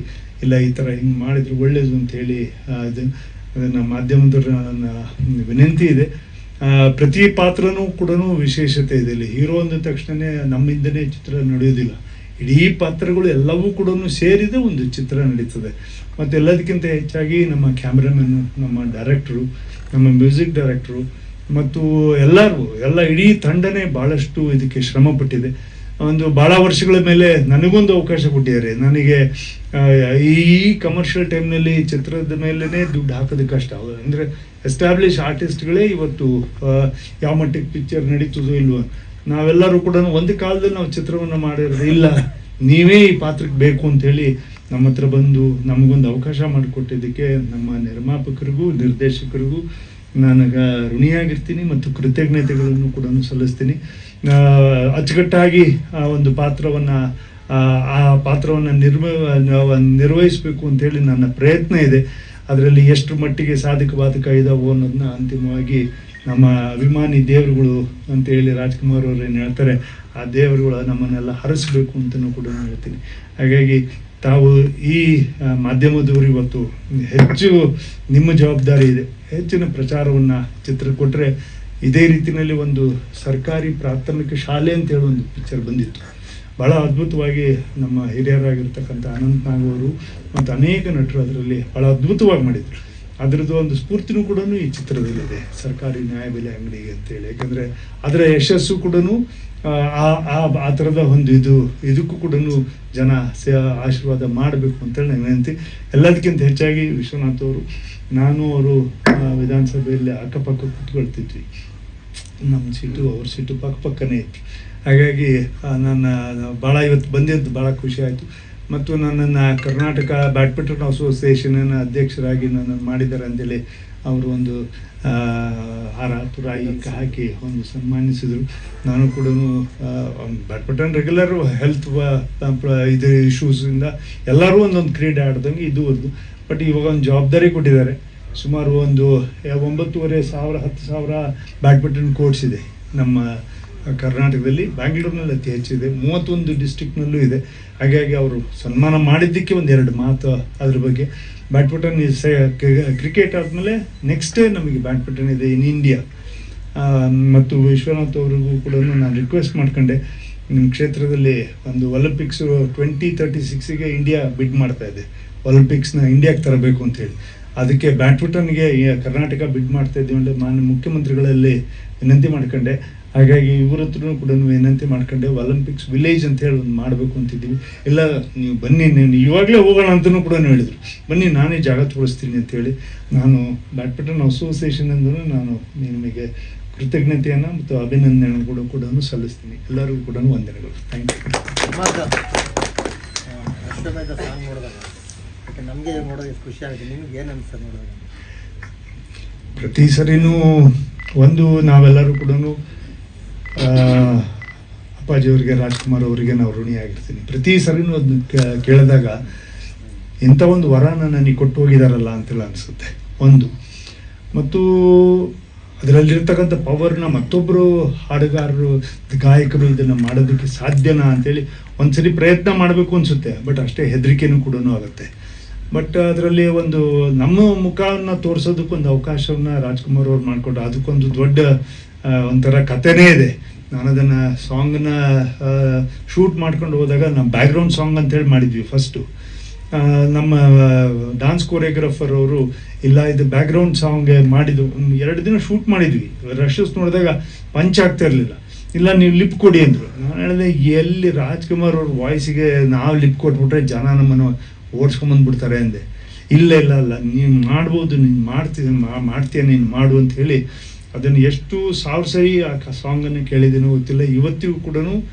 [SPEAKER 1] ಇಲ್ಲ ಈ ಥರ ಹಿಂಗೆ ಮಾಡಿದ್ರು ಒಳ್ಳೆಯದು ಅಂಥೇಳಿ ಅದನ್ನು ಮಾಧ್ಯಮದವ್ರ ನನ್ನ ವಿನಂತಿ ಇದೆ. ಪ್ರತಿ ಪಾತ್ರನೂ ಕೂಡ ವಿಶೇಷತೆ ಇದೆ. ಇಲ್ಲಿ ಹೀರೋ ಅಂದ ತಕ್ಷಣವೇ ನಮ್ಮಿಂದನೇ ಚಿತ್ರ ನಡೆಯೋದಿಲ್ಲ, ಇಡೀ ಪಾತ್ರಗಳು ಎಲ್ಲವೂ ಕೂಡ ಸೇರಿದ ಒಂದು ಚಿತ್ರ ನಡೀತದೆ. ಮತ್ತು ಎಲ್ಲದಕ್ಕಿಂತ ಹೆಚ್ಚಾಗಿ ನಮ್ಮ ಕ್ಯಾಮ್ರಾಮನ್ನು, ನಮ್ಮ ಡೈರೆಕ್ಟ್ರು, ನಮ್ಮ ಮ್ಯೂಸಿಕ್ ಡೈರೆಕ್ಟ್ರು ಮತ್ತು ಎಲ್ಲ ಇಡೀ ತಂಡನೇ ಭಾಳಷ್ಟು ಇದಕ್ಕೆ ಶ್ರಮ ಪಟ್ಟಿದೆ. ಒಂದು ಭಾಳ ವರ್ಷಗಳ ಮೇಲೆ ನನಗೊಂದು ಅವಕಾಶ ಕೊಟ್ಟಿದ್ದಾರೆ. ನನಗೆ ಈ ಕಮರ್ಷಿಯಲ್ ಟೈಮ್ನಲ್ಲಿ ಚಿತ್ರದ ಮೇಲೇ ದುಡ್ಡು ಹಾಕೋದು ಕಷ್ಟ. ಅಂದರೆ ಎಸ್ಟಾಬ್ಲಿಷ್ ಆರ್ಟಿಸ್ಟ್ಗಳೇ ಇವತ್ತು ಯಾವ ಮಟ್ಟಿಗೆ ಪಿಕ್ಚರ್ ನಡೀತದೋ ಇಲ್ವೋ, ನಾವೆಲ್ಲರೂ ಕೂಡ ಒಂದು ಕಾಲದಲ್ಲಿ ನಾವು ಚಿತ್ರವನ್ನು ಮಾಡಿರೋದು ಇಲ್ಲ, ನೀವೇ ಈ ಪಾತ್ರಕ್ಕೆ ಬೇಕು ಅಂಥೇಳಿ ನಮ್ಮ ಹತ್ರ ಬಂದು ನಮಗೊಂದು ಅವಕಾಶ ಮಾಡಿಕೊಟ್ಟಿದ್ದಕ್ಕೆ ನಮ್ಮ ನಿರ್ಮಾಪಕರಿಗೂ ನಿರ್ದೇಶಕರಿಗೂ ನನಗೆ ಋಣಿಯಾಗಿರ್ತೀನಿ ಮತ್ತು ಕೃತಜ್ಞತೆಗಳನ್ನು ಕೂಡ ಸಲ್ಲಿಸ್ತೀನಿ. ಅಚ್ಚುಕಟ್ಟಾಗಿ ಒಂದು ಪಾತ್ರವನ್ನು ನಿರ್ವಹಿಸಬೇಕು ಅಂತೇಳಿ ನನ್ನ ಪ್ರಯತ್ನ ಇದೆ. ಅದರಲ್ಲಿ ಎಷ್ಟು ಮಟ್ಟಿಗೆ ಸಾಧಕ ಬಾಧಕ ಇದಾವೋ ಅನ್ನೋದನ್ನ ಅಂತಿಮವಾಗಿ ನಮ್ಮ ಅಭಿಮಾನಿ ದೇವರುಗಳು ಅಂತೇಳಿ ರಾಜ್ಕುಮಾರ್ ಅವರು ಏನು ಹೇಳ್ತಾರೆ, ಆ ದೇವರುಗಳು ನಮ್ಮನ್ನೆಲ್ಲ ಹರಿಸ್ಬೇಕು ಅಂತಲೂ ಕೂಡ ಹೇಳ್ತೀನಿ. ಹಾಗಾಗಿ ತಾವು ಈ ಮಾಧ್ಯಮದವರು ಇವತ್ತು ಹೆಚ್ಚು ನಿಮ್ಮ ಜವಾಬ್ದಾರಿ ಇದೆ, ಹೆಚ್ಚಿನ ಪ್ರಚಾರವನ್ನು ಚಿತ್ರ ಕೊಟ್ಟರೆ. ಇದೇ ರೀತಿಯಲ್ಲಿ ಒಂದು ಸರ್ಕಾರಿ ಪ್ರಾಥಮಿಕ ಶಾಲೆ ಅಂತೇಳಿ ಒಂದು ಪಿಕ್ಚರ್ ಬಂದಿತ್ತು, ಭಾಳ ಅದ್ಭುತವಾಗಿ ನಮ್ಮ ಹಿರಿಯರಾಗಿರ್ತಕ್ಕಂಥ ಅನಂತ್ ನಾಗ್ ಅವರು ಮತ್ತು ಅನೇಕ ನಟರು ಅದರಲ್ಲಿ ಭಾಳ ಅದ್ಭುತವಾಗಿ ಮಾಡಿದರು. ಅದರದ್ದು ಒಂದು ಸ್ಫೂರ್ತಿನೂ ಕೂಡ ಈ ಚಿತ್ರದಲ್ಲಿದೆ, ಸರ್ಕಾರಿ ನ್ಯಾಯಬೆಲೆ ಅಂಗಡಿಗೆ ಅಂತೇಳಿ. ಯಾಕಂದರೆ ಅದರ ಯಶಸ್ಸು ಕೂಡ ಆ ಥರದ ಒಂದು ಇದಕ್ಕೂ ಕೂಡ ಜನ ಆಶೀರ್ವಾದ ಮಾಡಬೇಕು ಅಂತೇಳಿ ನನ್ನ ವಿನಂತಿ. ಎಲ್ಲದಕ್ಕಿಂತ ಹೆಚ್ಚಾಗಿ ವಿಶ್ವನಾಥ್ ಅವರು, ನಾನು ಅವರು ವಿಧಾನಸಭೆಯಲ್ಲಿ ಅಕ್ಕಪಕ್ಕ ಕೂತ್ಕೊಳ್ತಿದ್ವಿ. ನಮ್ಮ ಸೀಟು ಅವ್ರ ಸೀಟು ಪಕ್ಕನೇ ಇತ್ತು. ಹಾಗಾಗಿ ನನ್ನ ಭಾಳ ಇವತ್ತು ಬಂದಿದ್ದು ಭಾಳ ಖುಷಿ ಆಯಿತು. ಮತ್ತು ನನ್ನನ್ನು ಕರ್ನಾಟಕ ಬ್ಯಾಡ್ಮಿಂಟನ್ ಅಸೋಸಿಯೇಷನ್ನ ಅಧ್ಯಕ್ಷರಾಗಿ ನನ್ನನ್ನು ಮಾಡಿದ್ದಾರೆ ಅಂತೇಳಿ ಅವರು ಒಂದು ಹಾರ ತುರಾಯಿ ಹಾಕಿ ಒಂದು ಸನ್ಮಾನಿಸಿದರು. ನಾನು ಕೂಡ ಬ್ಯಾಡ್ಮಿಂಟನ್ ರೆಗ್ಯುಲರ್ ಹೆಲ್ತ್ ಇದು ಇಶ್ಯೂಸಿಂದ ಎಲ್ಲರೂ ಒಂದೊಂದು ಕ್ರೀಡೆ ಆಡ್ದಂಗೆ ಇದು ಒಂದು. ಬಟ್ ಇವಾಗ ಒಂದು ಜವಾಬ್ದಾರಿ ಕೊಟ್ಟಿದ್ದಾರೆ. ಸುಮಾರು ಒಂದು 9,500 10,000 ಬ್ಯಾಡ್ಮಿಂಟನ್ ಕೋರ್ಟ್ಸ್ ಇದೆ ನಮ್ಮ ಕರ್ನಾಟಕದಲ್ಲಿ. ಬ್ಯಾಂಗ್ಳೂರಿನಲ್ಲಿ ಅತಿ ಹೆಚ್ಚಿದೆ, 31 ಡಿಸ್ಟ್ರಿಕ್ನಲ್ಲೂ ಇದೆ. ಹಾಗಾಗಿ ಅವರು ಸನ್ಮಾನ ಮಾಡಿದ್ದಕ್ಕೆ 2 ಮಾತು ಅದ್ರ ಬಗ್ಗೆ. ಬ್ಯಾಡ್ಮಿಂಟನ್ ಕ್ರಿಕೆಟ್ ಆದಮೇಲೆ ನೆಕ್ಸ್ಟೇ ನಮಗೆ ಬ್ಯಾಡ್ಮಿಂಟನ್ ಇದೆ ಇನ್ ಇಂಡಿಯಾ. ಮತ್ತು ವಿಶ್ವನಾಥ್ ಅವ್ರಿಗೂ ಕೂಡ ನಾನು ರಿಕ್ವೆಸ್ಟ್ ಮಾಡ್ಕೊಂಡೆ, ನಿಮ್ಮ ಕ್ಷೇತ್ರದಲ್ಲಿ ಒಂದು ಒಲಿಂಪಿಕ್ಸು 2036ಗೆ ಇಂಡಿಯಾ ಬಿಡ್ ಮಾಡ್ತಾ ಇದೆ, ಒಲಿಂಪಿಕ್ಸ್ನ ಇಂಡಿಯಾಗೆ ತರಬೇಕು ಅಂತೇಳಿ. ಅದಕ್ಕೆ ಬ್ಯಾಡ್ಮಿಂಟನ್ಗೆ ಕರ್ನಾಟಕ ಬಿಡ್ ಮಾಡ್ತಾ ಇದ್ದೀವಿ ಅಂದರೆ ಮಾನ್ಯ ಮುಖ್ಯಮಂತ್ರಿಗಳಲ್ಲಿ ವಿನಂತಿ ಮಾಡ್ಕೊಂಡೆ. ಹಾಗಾಗಿ ಇವ್ರ ಹತ್ರನೂ ಕೂಡ ವಿನಂತಿ ಮಾಡ್ಕೊಂಡೆ, ಒಲಿಂಪಿಕ್ಸ್ ವಿಲೇಜ್ ಅಂತ ಹೇಳಿ ಒಂದು ಮಾಡಬೇಕು ಅಂತಿದ್ದೀವಿ. ಇಲ್ಲ ನೀವು ಬನ್ನಿ, ನೀವು ಇವಾಗಲೇ ಹೋಗೋಣ ಅಂತಲೂ ಕೂಡ ಹೇಳಿದರು. ಬನ್ನಿ ನಾನೇ ಜಾಗ ತೋರಿಸ್ತೀನಿ ಅಂತೇಳಿ. ನಾನು ಬ್ಯಾಡ್ಮಿಂಟನ್ ಅಸೋಸಿಯೇಷನಿಂದಲೂ ನಾನು ನಿಮಗೆ ಕೃತಜ್ಞತೆಯನ್ನು ಮತ್ತು ಅಭಿನಂದನೆಗಳನ್ನು ಕೂಡ ಸಲ್ಲಿಸ್ತೀನಿ. ಎಲ್ಲರಿಗೂ ಕೂಡ ವಂದನೆಗಳು. Thank you.
[SPEAKER 6] ಅಷ್ಟಮೇಧ ಸಾಂಗ್ ನೋಡಿದಾಗ ನಮಗೆ ನೋಡೋದು ಖುಷಿ ಆಗುತ್ತೆ. ನಿಮ್ಗೆ ಏನು ಅನ್ಸುತ್ತೆ ನೋಡಿದಾಗ?
[SPEAKER 1] ಪ್ರತಿ ಸರಿನೂ ಒಂದು ನಾವೆಲ್ಲರೂ ಕೂಡ ಅಪ್ಪಾಜಿಯವರಿಗೆ, ರಾಜ್ಕುಮಾರ್ ಅವರಿಗೆ ನಾವು ಋಣಿಯಾಗಿರ್ತೀನಿ. ಪ್ರತಿ ಸರಿನೂ ಅದನ್ನ ಕೇಳಿದಾಗ ಇಂಥ ಒಂದು ವರನ ನನಗೆ ಕೊಟ್ಟು ಹೋಗಿದಾರಲ್ಲ ಅಂತೆಲ್ಲ ಅನಿಸುತ್ತೆ ಒಂದು. ಮತ್ತು ಅದರಲ್ಲಿರ್ತಕ್ಕಂಥ ಪವರ್ನ ಮತ್ತೊಬ್ಬರು ಹಾಡುಗಾರರು, ಗಾಯಕರು ಇದನ್ನು ಮಾಡೋದಕ್ಕೆ ಸಾಧ್ಯನಾ ಅಂತೇಳಿ ಒಂದ್ಸರಿ ಪ್ರಯತ್ನ ಮಾಡಬೇಕು ಅನಿಸುತ್ತೆ. ಬಟ್ ಅಷ್ಟೇ ಹೆದರಿಕೆನೂ ಕೂಡ ಆಗುತ್ತೆ. ಬಟ್ ಅದರಲ್ಲಿ ಒಂದು ನಮ್ಮ ಮುಖವನ್ನು ತೋರಿಸೋದಕ್ಕೊಂದು ಅವಕಾಶವನ್ನು ರಾಜ್ಕುಮಾರ್ ಅವ್ರು ಮಾಡಿಕೊಟ್ಟು, ಅದಕ್ಕೊಂದು ದೊಡ್ಡ ಒಂಥರ ಕಥೆನೇ ಇದೆ. ನಾನು ಅದನ್ನು ಸಾಂಗನ್ನ ಶೂಟ್ ಮಾಡ್ಕೊಂಡು ಹೋದಾಗ ನಮ್ಮ ಬ್ಯಾಕ್ಗ್ರೌಂಡ್ ಸಾಂಗ್ ಅಂತೇಳಿ ಮಾಡಿದ್ವಿ ಫಸ್ಟು. ನಮ್ಮ ಡಾನ್ಸ್ ಕೊರಿಯೋಗ್ರಾಫರ್ ಅವರು ಇಲ್ಲ ಇದು ಬ್ಯಾಕ್ಗ್ರೌಂಡ್ ಸಾಂಗ್ ಮಾಡಿದ್ದು 2 ದಿನ ಶೂಟ್ ಮಾಡಿದ್ವಿ. ರಶಸ್ ನೋಡಿದಾಗ ಪಂಚ್ ಆಗ್ತಾ ಇರಲಿಲ್ಲ. ಇಲ್ಲ ನೀವು ಲಿಪ್ ಕೊಡಿ ಅಂದರು. ನಾನು ಹೇಳಿದೆ ಎಲ್ಲಿ ರಾಜ್ಕುಮಾರ್ ಅವ್ರ ವಾಯ್ಸಿಗೆ ನಾವು ಲಿಪ್ ಕೊಟ್ಬಿಟ್ರೆ ಜನ ನಮ್ಮನ್ನು ಓಡಿಸ್ಕೊಂಬಂದ್ಬಿಡ್ತಾರೆ ಅಂದೆ. ಇಲ್ಲ ನೀನು ಮಾಡ್ಬೋದು, ನೀನು ಮಾಡ್ತೀಯ ನೀನು ಮಾಡು ಅಂತ ಹೇಳಿ ಅದನ್ನು ಎಷ್ಟು 1000 ಸರಿ ಆ ಸಾಂಗನ್ನು ಕೇಳಿದ್ದೀನೋ ಗೊತ್ತಿಲ್ಲ. ಇವತ್ತಿಗೂ ಕೂಡ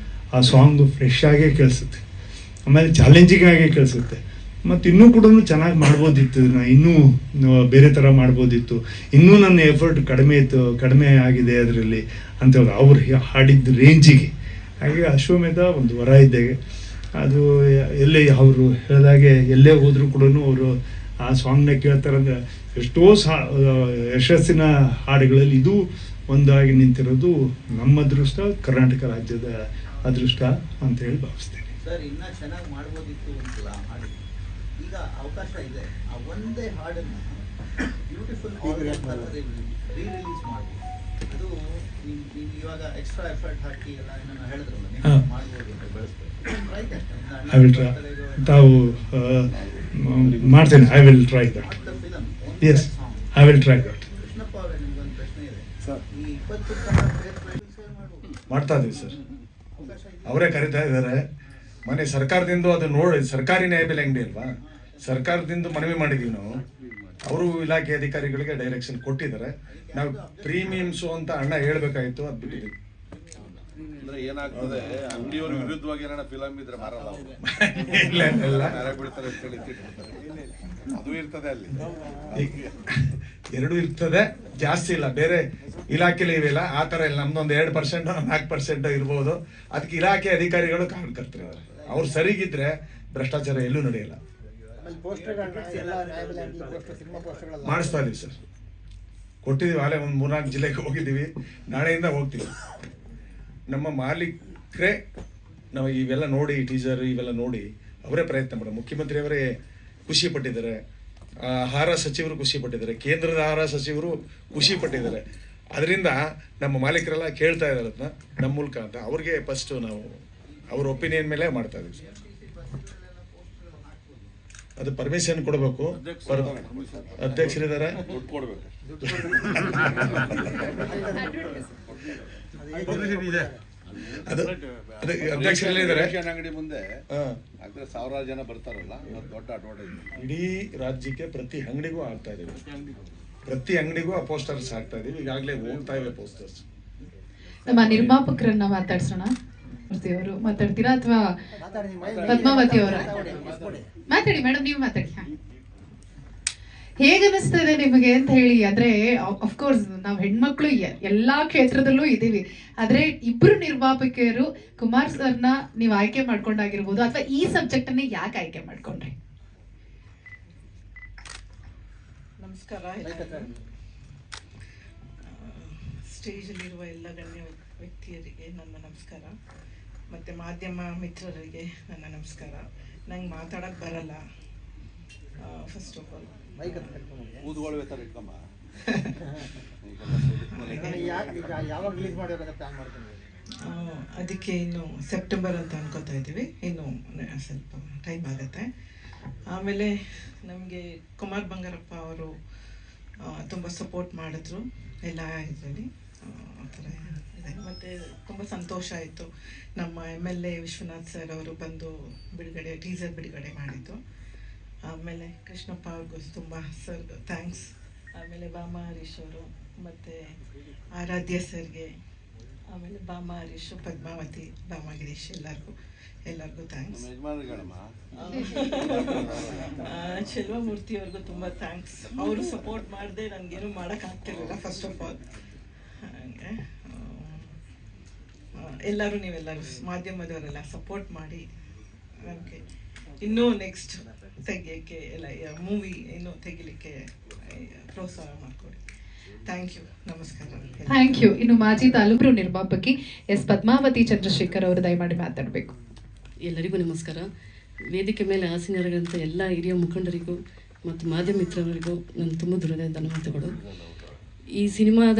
[SPEAKER 1] ಆ ಸಾಂಗು ಫ್ರೆಶ್ ಆಗೇ ಕೇಳಿಸುತ್ತೆ, ಆಮೇಲೆ ಚಾಲೆಂಜಿಂಗ್ ಆಗೇ ಕೇಳಿಸುತ್ತೆ. ಮತ್ತು ಇನ್ನೂ ಕೂಡ ಚೆನ್ನಾಗಿ ಮಾಡ್ಬೋದಿತ್ತು, ಇನ್ನೂ ಬೇರೆ ಥರ ಮಾಡ್ಬೋದಿತ್ತು, ಇನ್ನೂ ನನ್ನ ಎಫರ್ಟ್ ಕಡಿಮೆ ಆಗಿದೆ ಅದರಲ್ಲಿ ಅಂತ ಅವ್ರು ಹಾಡಿದ್ದ ರೇಂಜಿಗೆ. ಹಾಗೆ ಅಶ್ವಮೇಧ ಒಂದು ವರ ಇದ್ದಾಗೆ. ಅದು ಎಲ್ಲೇ ಅವರು ಹೇಳಿದಾಗೆ ಎಲ್ಲೇ ಹೋದರೂ ಕೂಡ ಅವರು ಆ ಸಾಂಗ್ನ ಕೇಳ್ತಾರಂದ್ರೆ ಎಷ್ಟೋ ಯಶಸ್ಸಿನ ಹಾಡುಗಳಲ್ಲಿ ಇದು ಒಂದಾಗಿ ನಿಂತಿರೋದು ನಮ್ಮ ಅದೃಷ್ಟ, ಕರ್ನಾಟಕ ರಾಜ್ಯದ ಅದೃಷ್ಟ ಅಂತ ಹೇಳಿ ಭಾವಿಸ್ತೇನೆ.
[SPEAKER 6] ಸರ್, ಇನ್ನೂ ಚೆನ್ನಾಗಿ ಮಾಡ್ಬೋದಿತ್ತು ಅಂತಲ್ಲ ಹಾಡು, ಈಗ ಅವಕಾಶ ಇದೆ. ಆ ಒಂದೇ ಹಾಡನ್ನು ಬ್ಯೂಟಿಫುಲ್ ರೀ-ರಿಲೀಸ್ ಮಾಡಿ, ಅದು ನೀವು ಇವಾಗ ಎಕ್ಸ್ಟ್ರಾ ಎಫರ್ಟ್ ಹಾಕಿ ಎಲ್ಲ ನಾನು ಹೇಳಿದ್ರಲ್ಲ ನೀವು ಮಾಡ್ಬೋದು ಅಂತ ಬೆಳೆಸ್ಬೇಕು.
[SPEAKER 1] ತಾವು ಮಾಡ್ತೇನೆ. I will try that. Yes, I will try that.
[SPEAKER 6] Krishnappa ಅವರೇ, ನಿಮ್ಗೊಂದು ಪ್ರಶ್ನೆ ಇದೆ ಸರ್. ಈ 20
[SPEAKER 2] ಮಾಡ್ತಾ ಇದ್ದೀವಿ ಸರ್, ಅವರೇ ಕರಿತಾ ಇದ್ದಾರೆ. ಮನೆ ಸರ್ಕಾರದಿಂದ ಅದು ನೋಡಿ, ಸರ್ಕಾರಿ ನ್ಯಾಯಬೆಲೆ ಅಂಗಡಿ ಅಲ್ವಾ, ಸರ್ಕಾರದಿಂದ ಮನವಿ ಮಾಡಿದ್ದೀವಿ ನಾವು. ಅವರು ಇಲಾಖೆ ಅಧಿಕಾರಿಗಳಿಗೆ ಡೈರೆಕ್ಷನ್ ಕೊಟ್ಟಿದ್ದಾರೆ. ನಾವು ಪ್ರೀಮಿಯಮ್ಸು ಅಂತ ಅಣ್ಣ ಹೇಳ್ಬೇಕಾಗಿತ್ತು, ಅದು ಬಿಟ್ಟಿದ್ದೀವಿ.
[SPEAKER 3] ಅಂದ್ರೆ ಏನಾಗ್ತದೆ, ಅಂಗಡಿಯವ್ರ ವಿರುದ್ಧವಾಗಿ ಏನಾರ ಫಿಲಮ್ ಇದ್ರೆ ಮಾರಲ್ಲ, ಬಿಡ್ತಾರೆ ಅಂತ ಹೇಳಿ ಅದು ಇರ್ತದೆ ಅಲ್ಲಿ.
[SPEAKER 2] ಎರಡೂ ಇರ್ತದೆ, ಜಾಸ್ತಿ ಇಲ್ಲ. ಬೇರೆ ಇಲಾಖೆಲಿ ಇವೆಲ್ಲ ಆ ಥರ ಇಲ್ಲ. ನಮ್ದೊಂದು 2% 4% ಇರ್ಬೋದು. ಅದಕ್ಕೆ ಇಲಾಖೆ ಅಧಿಕಾರಿಗಳು ಕಾರಣಕರ್ತರಿದ್ದಾರೆ. ಅವ್ರು ಸರಿಗಿದ್ರೆ ಭ್ರಷ್ಟಾಚಾರ ಎಲ್ಲೂ ನಡೆಯಲ್ಲ. ಮಾಡಿಸ್ತಾ ಇದೀವಿ ಸರ್, ಕೊಟ್ಟಿದ್ದೀವಿ. ಆಗಲೇ ಒಂದು 3-4 ಜಿಲ್ಲೆಗೆ ಹೋಗಿದ್ದೀವಿ, ನಾಳೆಯಿಂದ ಹೋಗ್ತೀವಿ. ನಮ್ಮ ಮಾಲೀಕರೇ ನಾವು ಇವೆಲ್ಲ ನೋಡಿ, ಟೀಸರ್ ಇವೆಲ್ಲ ನೋಡಿ ಅವರೇ ಪ್ರಯತ್ನ ಮಾಡೋದು. ಮುಖ್ಯಮಂತ್ರಿಯವರೇ ಖುಷಿ ಪಟ್ಟಿದ್ದಾರೆ, ಆಹಾರ ಸಚಿವರು ಖುಷಿ ಪಟ್ಟಿದ್ದಾರೆ, ಕೇಂದ್ರದ ಆಹಾರ ಸಚಿವರು ಖುಷಿ ಪಟ್ಟಿದ್ದಾರೆ. ಅದರಿಂದ ನಮ್ಮ ಮಾಲೀಕರೆಲ್ಲ ಕೇಳ್ತಾ ಇದ್ದಾರೆ ಅದನ್ನ ನಮ್ಮ ಮೂಲಕ ಅಂತ. ಅವ್ರಿಗೆ ಫಸ್ಟು ನಾವು ಅವ್ರ ಒಪಿನಿಯನ್ ಮೇಲೆ ಮಾಡ್ತಾ ಇದ್ದೀವಿ ಸರ್.
[SPEAKER 1] ಅದು ಪರ್ಮಿಷನ್ ಕೊಡಬೇಕು. ಅಧ್ಯಕ್ಷರಿದ್ದಾರೆ.
[SPEAKER 3] ದುಡ್ಡು ಕೊಡ್ಬೇಕು.
[SPEAKER 1] ಅದು ಅಧ್ಯಕ್ಷರಲ್ಲೇ ಇದ್ದಾರೆ.
[SPEAKER 3] ರೇಷನ್ ಅಂಗಡಿ ಮುಂದೆ ಹಾಕಿದ್ರೆ ಸಾವಿರಾರು ಜನ ಬರ್ತಾರಲ್ಲ, ಅದು ದೊಡ್ಡ ಅಡ್ವಾಂಟೇಜ್.
[SPEAKER 1] ಇಡೀ ರಾಜ್ಯಕ್ಕೆ ಪ್ರತಿ ಅಂಗಡಿಗೂ ಆಗ್ತಾ ಇದೀವಿ. ಪ್ರತಿ ಅಂಗಡಿಗೂ ಆ ಪೋಸ್ಟರ್ಸ್ ಹಾಕ್ತಾ ಇದೀವಿ. ಈಗಾಗಲೇ ಹೋಗ್ತಾ ಇವೆ ಪೋಸ್ಟರ್ಸ್.
[SPEAKER 5] ನಮ್ಮ ನಿರ್ಮಾಪಕರನ್ನ ಮಾತಾಡ್ಸೋಣ. ಅವರು ಮಾತಾಡ್ತೀರಾ ಅಥವಾ ಪದ್ಮಾವತಿ ಅವರ? ಮಾತಾಡಿ ಮೇಡಮ್, ನೀವು ಮಾತಾಡಿ. ಹೇಗೆ ಅನಿಸ್ತದೆ ನಿಮಗೆ ಅಂತ ಹೇಳಿ. ಅಂದ್ರೆ ಅಫ್ಕೋರ್ಸ್ ನಾವು ಹೆಣ್ಮಕ್ಳು ಎಲ್ಲಾ ಕ್ಷೇತ್ರದಲ್ಲೂ ಇದೀವಿ, ಆದ್ರೆ ಇಬ್ರು ನಿರ್ಮಾಪಕಿಯರು ಕುಮಾರ್ ಸರ್ನ ನೀವು ಆಯ್ಕೆ ಮಾಡ್ಕೊಂಡಾಗಿರ್ಬೋದು, ಅಥವಾ ಈ ಸಬ್ಜೆಕ್ಟ್ ಅನ್ನ ಯಾಕೆ ಆಯ್ಕೆ ಮಾಡ್ಕೊಂಡ್ರಿ?
[SPEAKER 12] ನಮಸ್ಕಾರ. ಸ್ಟೇಜಲ್ಲಿರುವ ಎಲ್ಲ ಗಣ್ಯ ವ್ಯಕ್ತಿಯರಿಗೆ ನನ್ನ ನಮಸ್ಕಾರ, ಮತ್ತು ಮಾಧ್ಯಮ ಮಿತ್ರರಿಗೆ ನನ್ನ ನಮಸ್ಕಾರ. ನಂಗೆ ಮಾತಾಡೋಕ್ಕೆ ಬರಲ್ಲ. ಫಸ್ಟ್ ಆಫ್ ಆಲ್ ಅದಕ್ಕೆ ಇನ್ನು ಸೆಪ್ಟೆಂಬರ್ ಅಂತ ಅನ್ಕೋತಾ ಇದ್ದೀವಿ, ಇನ್ನು ಸ್ವಲ್ಪ ಟೈಮ್ ಆಗುತ್ತೆ. ಆಮೇಲೆ ನಮಗೆ ಕುಮಾರ್ ಬಂಗಾರಪ್ಪ ಅವರು ತುಂಬ ಸಪೋರ್ಟ್ ಮಾಡಿದ್ರು ಎಲ್ಲ ಇದರಲ್ಲಿ, ಆ ಥರ ಇದೆ. ಮತ್ತು ತುಂಬ ಸಂತೋಷ ಆಯಿತು ನಮ್ಮ MLA ವಿಶ್ವನಾಥ್ ಸರ್ ಅವರು ಬಂದು ಟೀಸರ್ ಬಿಡುಗಡೆ ಮಾಡಿದ್ದು. ಆಮೇಲೆ ಕೃಷ್ಣಪ್ಪ ಅವ್ರಿಗೂ ತುಂಬ ಸರ್ ಥ್ಯಾಂಕ್ಸ್. ಆಮೇಲೆ ಬಾಮಾ ಹರೀಶ್ ಅವರು ಮತ್ತು ಆರಾಧ್ಯ ಸರ್ಗೆ, ಆಮೇಲೆ ಬಾಮಾ ಹರೀಶ್, ಪದ್ಮಾವತಿ, ಬಾಮಾ ಗಿರೀಶ್ ಎಲ್ಲರಿಗೂ ಥ್ಯಾಂಕ್ಸ್. ಚೆಲ್ವಮೂರ್ತಿ ಅವ್ರಿಗೂ ತುಂಬ ಥ್ಯಾಂಕ್ಸ್. ಅವರು ಸಪೋರ್ಟ್ ಮಾಡದೆ ನನಗೇನು ಮಾಡೋಕ್ಕಾಗ್ತಿರಲಿಲ್ಲ ಫಸ್ಟ್ ಆಫ್ ಆಲ್. ಹಾಗೆ ನೀವೆಲ್ಲರೂ ಮಾಧ್ಯಮದವರೆಲ್ಲ ಸಪೋರ್ಟ್ ಮಾಡಿ ನನಗೆ ಇನ್ನೂ ನೆಕ್ಸ್ಟ್ ತೆಗಿಯೋಕ್ಕೆ ಎಲ್ಲ ಮೂವಿ ಇನ್ನೂ ತೆಗಿಲಿಕ್ಕೆ ಪ್ರೋತ್ಸಾಹ ಮಾಡಿಕೊಡಿ. Thank you. ನಮಸ್ಕಾರ.
[SPEAKER 5] Thank you. ಇನ್ನು ಮಾಜಿ ತಾಲೂಕು ನಿರ್ಮಾಪಕಿ ಎಸ್ ಪದ್ಮಾವತಿ ಚಂದ್ರಶೇಖರ್ ಅವರು ದಯಮಾಡಿ ಮಾತಾಡಬೇಕು.
[SPEAKER 12] ಎಲ್ಲರಿಗೂ ನಮಸ್ಕಾರ. ವೇದಿಕೆ ಮೇಲೆ ಆಸೀನರಾಗಿರುವಂಥ ಎಲ್ಲ ಹಿರಿಯ ಮುಖಂಡರಿಗೂ ಮತ್ತು ಮಾಧ್ಯಮ ಮಿತ್ರರಿಗೂ ನನ್ನ ತುಂಬ ಹೃದಯದ ಧನ್ಯವಾದಗಳು. ಈ ಸಿನಿಮಾದ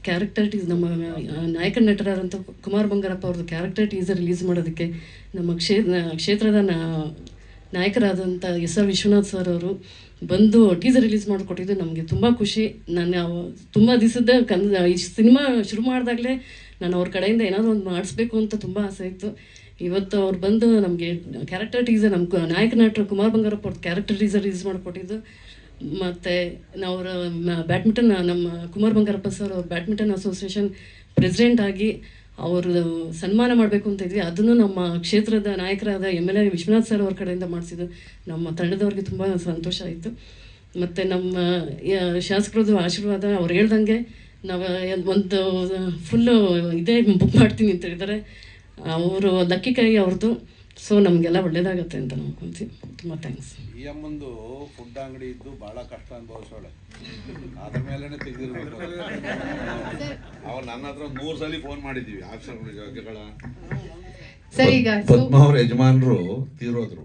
[SPEAKER 12] ಕ್ಯಾರೆಕ್ಟರ್ ನಮ್ಮ ನಾಯಕ ನಟರಾದಂಥ ಕುಮಾರ್ ಬಂಗಾರಪ್ಪ ಅವ್ರದ್ದು ಕ್ಯಾರೆಕ್ಟರ್ ಟೀಸರ್ ರಿಲೀಸ್ ಮಾಡೋದಕ್ಕೆ ನಮ್ಮ ಕ್ಷೇತ್ರದ ನಾಯಕರಾದಂಥ SR ವಿಶ್ವನಾಥ್ ಸರ್ ಅವರು ಬಂದು ಟೀಸರ್ ರಿಲೀಸ್ ಮಾಡಿಕೊಟ್ಟಿದ್ದು ನಮಗೆ ತುಂಬ ಖುಷಿ. ನಾನು ತುಂಬ ದಿವಸದ ಈ ಸಿನಿಮಾ ಶುರು ಮಾಡಿದಾಗಲೇ ನಾನು ಅವ್ರ ಕಡೆಯಿಂದ ಏನಾದರೂ ಒಂದು ಮಾಡಿಸ್ಬೇಕು ಅಂತ ತುಂಬ ಆಸೆ ಇತ್ತು. ಇವತ್ತು ಅವ್ರು ಬಂದು ನಮಗೆ ಕ್ಯಾರೆಕ್ಟರ್ ಟೀಸರ್, ನಮ್ಮ ನಾಯಕ ನಟರು ಕುಮಾರ್ ಬಂಗಾರಪ್ಪ ಅವ್ರ ಕ್ಯಾರೆಕ್ಟರ್ ಟೀಸರ್ ರಿಲೀಸ್ ಮಾಡಿಕೊಟ್ಟಿದ್ದು. ಮತ್ತು ಅವರ ಬ್ಯಾಡ್ಮಿಂಟನ್, ನಮ್ಮ ಕುಮಾರ್ ಬಂಗಾರಪ್ಪ ಸರ್ ಅವ್ರ ಬ್ಯಾಡ್ಮಿಂಟನ್ ಅಸೋಸಿಯೇಷನ್ ಪ್ರೆಸಿಡೆಂಟ್ ಆಗಿ ಅವರು ಸನ್ಮಾನ ಮಾಡಬೇಕು ಅಂತ ಇದ್ವಿ. ಅದನ್ನು ನಮ್ಮ ಕ್ಷೇತ್ರದ ನಾಯಕರಾದ MLA ವಿಶ್ವನಾಥ್ ಸರ್ ಅವ್ರ ಕಡೆಯಿಂದ ಮಾಡಿಸಿದ್ದು ನಮ್ಮ ತಂಡದವ್ರಿಗೆ ತುಂಬ ಸಂತೋಷ ಆಯಿತು. ಮತ್ತು ನಮ್ಮ ಶಾಸಕರದ್ದು ಆಶೀರ್ವಾದ, ಅವ್ರು ಹೇಳ್ದಂಗೆ ನಾವು ಒಂದು ಫುಲ್ಲು ಇದೇ ಬುಕ್ ಮಾಡ್ತೀನಿ ಅಂತ ಹೇಳಿದ್ದಾರೆ. ಅವರು ಲಕ್ಕಿ ಕೈ ಅವ್ರದ್ದು. ಸೊ ನಮಗೆಲ್ಲ ಒಳ್ಳೇದಾಗತ್ತೆ ಅಂತ ನಾವು ಅನ್ಕೊಂತೀವಿ. ತುಂಬ ಥ್ಯಾಂಕ್ಸ್.
[SPEAKER 3] ಈ ಅಮ್ಮಂದು ಫುಡ್ ಅಂಗಡಿ ಇದ್ದು ಭಾಳ ಕಷ್ಟ ಅನುಭವಿಸೋಳೆ, ಅದ್ರ ಮೇಲೆನೆ ತೆಗೆದಿರ್ಬೇಕು. ಅವ್ರು ನನ್ನ ಹತ್ರ 100 ಸಲ ಫೋನ್ ಮಾಡಿದ್ದೀವಿ ಆಫೀಸರ್ಗಳ ಜವಾಬ್ದಾರಿಗಳ.
[SPEAKER 7] ಪದ್ಮ ಅವ್ರ ಯಜಮಾನರು ತೀರೋದ್ರು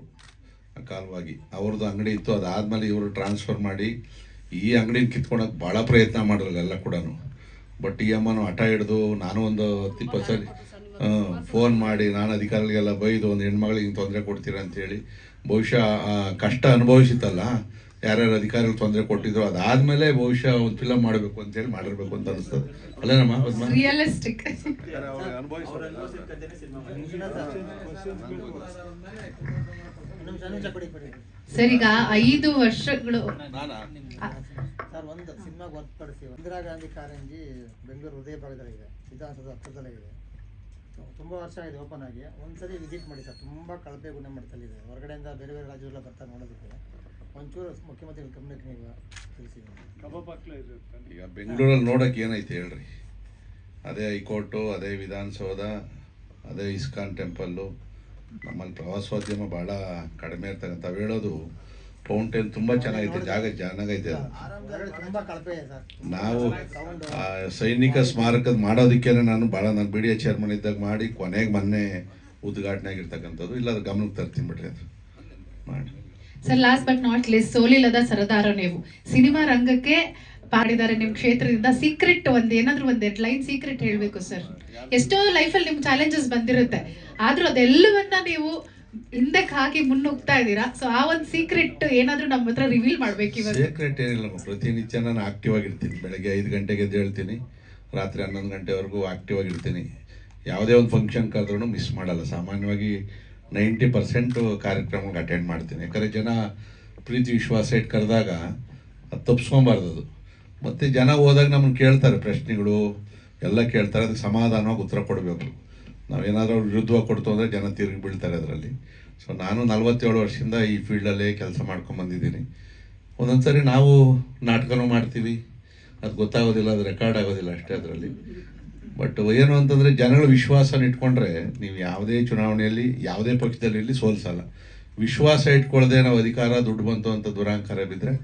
[SPEAKER 7] ಕಾಲವಾಗಿ. ಅವ್ರದ್ದು ಅಂಗಡಿ ಇತ್ತು, ಅದಾದ್ಮೇಲೆ ಇವರು ಟ್ರಾನ್ಸ್ಫರ್ ಮಾಡಿ ಈ ಅಂಗಡಿನ ಕಿತ್ಕೊಳಕ್ಕೆ ಭಾಳ ಪ್ರಯತ್ನ ಮಾಡಿರಲ್ಲ ಎಲ್ಲ ಕೂಡ. ಬಟ್ ಈ ಅಮ್ಮನು ಹಠ ಹಿಡಿದು, ನಾನು ಒಂದು 20 ಸಲ ಫೋನ್ ಮಾಡಿ ನಾನು ಅಧಿಕಾರಿಗಳಿಗೆಲ್ಲ ಬೈದು ಒಂದು ಹೆಣ್ಮಗಳಿಗೆ ಹಿಂಗೆ ತೊಂದರೆ ಕೊಡ್ತೀರಾ ಅಂತೇಳಿ, ಬಹುಶಃ ಕಷ್ಟ ಅನುಭವಿಸಿತ್ತಲ್ಲ ಯಾರ್ಯಾರು ಅಧಿಕಾರಿಗಳು ತೊಂದರೆ ಕೊಟ್ಟಿದ್ರು, ಅದಾದಮೇಲೆ ಬಹುಶಃ ಒಂದು ಫಿಲಮ್ ಮಾಡಬೇಕು ಅಂತೇಳಿ ಮಾಡಿರ್ಬೇಕು ಅಂತ ಅನಿಸ್ತದೆ. ಅಲ್ಲೇನಮ್ಮ?
[SPEAKER 5] Realistic sir. ಈಗ 5 ವರ್ಷಗಳು
[SPEAKER 6] ಸರ್, ಒಂದು ಸಿನಿಮಾಗೆ ಹೊರತುಪಡಿಸಿ ಇಂದಿರಾ ಗಾಂಧಿ ಕಾರಂಜಿ ಬೆಂಗಳೂರು ಹೃದಯ ಭಾಗದಲ್ಲಿದೆ, ವಿಧಾನಸೌಧ ಹತ್ತಿರದಲ್ಲಿದೆ. ತುಂಬ ವರ್ಷ ಆಗಿದೆ ಓಪನ್ ಆಗಿ. ಒಂದ್ಸರಿ ವಿಸಿಟ್ ಮಾಡಿ ಸರ್, ತುಂಬ ಕಳಪೆ ಗುಣಮಟ್ಟದಲ್ಲಿದೆ. ಹೊರಗಡೆಯಿಂದ ಬೇರೆ ಬೇರೆ ರಾಜ್ಯಗಳೆಲ್ಲ ಬರ್ತಾರೆ ನೋಡೋದಕ್ಕೆ. ಒಂಚೂರು ಮುಖ್ಯಮಂತ್ರಿ ಗಮನಕ್ಕೆ ನೀವು ತಿಳಿಸಿ.
[SPEAKER 7] ಈಗ ಬೆಂಗಳೂರಲ್ಲಿ ನೋಡೋಕೆ ಏನೈತೆ ಹೇಳ್ರಿ? ಅದೇ ಹೈಕೋರ್ಟು, ಅದೇ ವಿಧಾನಸೌಧ, ಅದೇ ಇಸ್ಕಾನ್ ಟೆಂಪಲ್ಲು. ನಮ್ಮಲ್ಲಿ ಪ್ರವಾಸೋದ್ಯಮ ಭಾಳ ಕಡಿಮೆ ಇರ್ತದೆ. ತಾವು ಹೇಳೋದು ಫೌಂಟೇನ್ ತುಂಬ ಚೆನ್ನಾಗೈತೆ, ಜಾಗ ಚೆನ್ನಾಗೈತೆ. ನಾವು ಸೈನಿಕ ಸ್ಮಾರಕದ ಮಾಡೋದಕ್ಕೇನೆ ನಾನು BDA ಚೇರ್ಮನ್ ಇದ್ದಾಗ ಮಾಡಿ ಕೊನೆಗೆ ಮೊನ್ನೆ ಉದ್ಘಾಟನೆ ಆಗಿರ್ತಕ್ಕಂಥದ್ದು. ಇಲ್ಲಾದ್ರೆ ಗಮನಕ್ಕೆ ತರ್ತೀನಿ ಬಿಡ್ರಿ, ಅದು ಮಾಡಿ.
[SPEAKER 5] Sir, last but not least, ಸೋಲಿಲ್ಲದ ಸರದಾರ ನೀವು ಸಿನಿಮಾ ರಂಗಕ್ಕೆ ಪಾಡಿದ್ದಾರೆ ನಿಮ್ಮ ಕ್ಷೇತ್ರದಿಂದ. ಸೀಕ್ರೆಟ್ ಏನಾದ್ರೂ ಒಂದು ಲೈನ್ ಸೀಕ್ರೆಟ್ ಹೇಳಬೇಕು ಸರ್. ಎಷ್ಟೋ ಲೈಫಲ್ಲಿ ನಿಮ್ಗೆ ಚಾಲೆಂಜಸ್ ಬಂದಿರುತ್ತೆ, ಆದ್ರೂ ಅದೆಲ್ಲವನ್ನ ನೀವು ಹಿಂದಕ್ಕೆ ಹಾಕಿ ಮುನ್ನುಗ್ತಾ ಇದ್ದೀರಾ. ಸೊ ಆ ಒಂದು ಸೀಕ್ರೆಟ್ ಏನಾದ್ರೂ ನಮ್ಮ ಹತ್ರ ರಿವೀಲ್ ಮಾಡ್ಬೇಕು ಇವತ್ತು.
[SPEAKER 7] ಸೀಕ್ರೆಟ್ ಏನಿಲ್ಲ, ಪ್ರತಿನಿತ್ಯ ನಾನು ಆಕ್ಟಿವ್ ಆಗಿರ್ತೀನಿ. ಬೆಳಗ್ಗೆ 5 ಗಂಟೆಗೆ ಎದ್ದು ಹೇಳ್ತೀನಿ, ರಾತ್ರಿ 11 ಗಂಟೆವರೆಗೂ ಆಕ್ಟಿವ್ ಆಗಿರ್ತೀನಿ. ಯಾವುದೇ ಒಂದು ಫಂಕ್ಷನ್ ಕರೆದ್ರೂ ಮಿಸ್ ಮಾಡಲ್ಲ. ಸಾಮಾನ್ಯವಾಗಿ 90% ಕಾರ್ಯಕ್ರಮಕ್ಕೆ ಅಟೆಂಡ್ ಮಾಡ್ತೀನಿ. ಯಾಕಂದರೆ ಜನ ಪ್ರೀತಿ ವಿಶ್ವಾಸ ಇಟ್ಟು ಕರೆದಾಗ ಅದು ತಪ್ಪಿಸ್ಕೊಬಾರ್ದು. ಅದು ಮತ್ತು ಜನ ಹೋದಾಗ ನಮ್ಮನ್ನು ಕೇಳ್ತಾರೆ, ಪ್ರಶ್ನೆಗಳು ಎಲ್ಲ ಕೇಳ್ತಾರೆ, ಅದಕ್ಕೆ ಸಮಾಧಾನವಾಗಿ ಉತ್ತರ ಕೊಡಬೇಕು. ನಾವೇನಾದರೂ ವಿರುದ್ಧವಾಗಿ ಕೊಡ್ತು ಅಂದರೆ ಜನ ತಿರುಗಿ ಬೀಳ್ತಾರೆ ಅದರಲ್ಲಿ. ಸೊ ನಾನು 47 ವರ್ಷದಿಂದ ಈ ಫೀಲ್ಡಲ್ಲೇ ಕೆಲಸ ಮಾಡ್ಕೊಂಬಂದಿದ್ದೀನಿ. ಒಂದೊಂದು ಸರಿ ನಾವು ನಾಟಕನೂ ಮಾಡ್ತೀವಿ, ಅದು ಗೊತ್ತಾಗೋದಿಲ್ಲ, ಅದು ರೆಕಾರ್ಡ್ ಆಗೋದಿಲ್ಲ ಅಷ್ಟೇ ಅದರಲ್ಲಿ. ಬಟ್ ಏನು ಅಂತಂದರೆ ಜನಗಳ ವಿಶ್ವಾಸನ ಇಟ್ಕೊಂಡ್ರೆ ನೀವು ಯಾವುದೇ ಚುನಾವಣೆಯಲ್ಲಿ ಯಾವುದೇ ಪಕ್ಷದಲ್ಲಿ ಸೋಲ್ಸಲ್ಲ. ವಿಶ್ವಾಸ ಇಟ್ಕೊಳ್ಳದೆ ನಾವು ಅಧಿಕಾರ ದುಡ್ಡು ಬಂತು ಅಂತ ದುರಾಂಕಾರ ಬಿದ್ದರೆ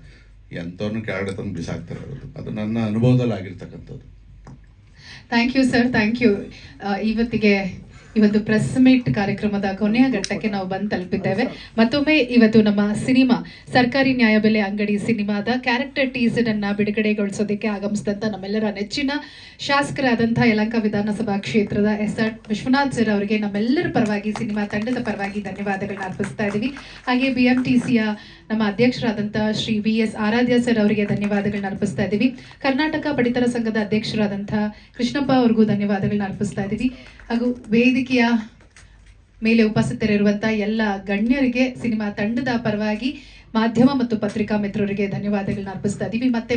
[SPEAKER 7] ಎಂಥವ್ರನ್ನೂ ಕೆಳಗಡೆ ತಂದು ಬಿಸಾಕ್ತಾರೆ. ಅದು ನನ್ನ ಅನುಭವದಲ್ಲಿ ಆಗಿರ್ತಕ್ಕಂಥದ್ದು.
[SPEAKER 5] Thank you sir, thank you. ಇವತ್ತಿಗೆ ಈ ಒಂದು ಪ್ರೆಸ್ ಮೀಟ್ ಕಾರ್ಯಕ್ರಮದ ಕೊನೆಯ ಘಟ್ಟಕ್ಕೆ ನಾವು ಬಂದು ತಲುಪಿದ್ದೇವೆ. ಮತ್ತೊಮ್ಮೆ ಇವತ್ತು ನಮ್ಮ ಸಿನಿಮಾ ಸರ್ಕಾರಿ ನ್ಯಾಯಬೆಲೆ ಅಂಗಡಿ ಸಿನಿಮಾದ ಕ್ಯಾರೆಕ್ಟರ್ ಟೀಸರ್ ಅನ್ನ ಬಿಡುಗಡೆಗೊಳಿಸೋದಕ್ಕೆ ಆಗಮಿಸಿದಂಥ ನಮ್ಮೆಲ್ಲರ ನೆಚ್ಚಿನ ಶಾಸಕರಾದಂತಹ ಯಲಹಂಕ ವಿಧಾನಸಭಾ ಕ್ಷೇತ್ರದ SR ವಿಶ್ವನಾಥ್ ಸರ್ ಅವರಿಗೆ ನಮ್ಮೆಲ್ಲರ ಪರವಾಗಿ, ಸಿನಿಮಾ ತಂಡದ ಪರವಾಗಿ ಧನ್ಯವಾದಗಳನ್ನ ಅರ್ಪಿಸ್ತಾ ಇದ್ದೀವಿ. ಹಾಗೆ BMTCಯ ನಮ್ಮ ಅಧ್ಯಕ್ಷರಾದಂತಹ ಶ್ರೀ VS ಆರಾಧ್ಯ ಸರ್ ಅವರಿಗೆ ಧನ್ಯವಾದಗಳನ್ನ ಅರ್ಪಿಸ್ತಾ ಇದ್ದೀವಿ. ಕರ್ನಾಟಕ ಪಡಿತರ ಸಂಘದ ಅಧ್ಯಕ್ಷರಾದಂತಹ ಕೃಷ್ಣಪ್ಪ ಅವ್ರಿಗೂ ಧನ್ಯವಾದಗಳನ್ನ ಅರ್ಪಿಸ್ತಾ ಇದ್ದೀವಿ. ಹಾಗೂ ವೇದಿಕೆಯ ಮೇಲೆ ಉಪಸ್ಥಿತರಿರುವಂತಹ ಎಲ್ಲ ಗಣ್ಯರಿಗೆ, ಸಿನಿಮಾ ತಂಡದ ಪರವಾಗಿ ಮಾಧ್ಯಮ ಮತ್ತು ಪತ್ರಿಕಾ ಮಿತ್ರರಿಗೆ ಧನ್ಯವಾದಗಳನ್ನ ಅರ್ಪಿಸ್ತಾ ಇದ್ದೀವಿ. ಮತ್ತೆ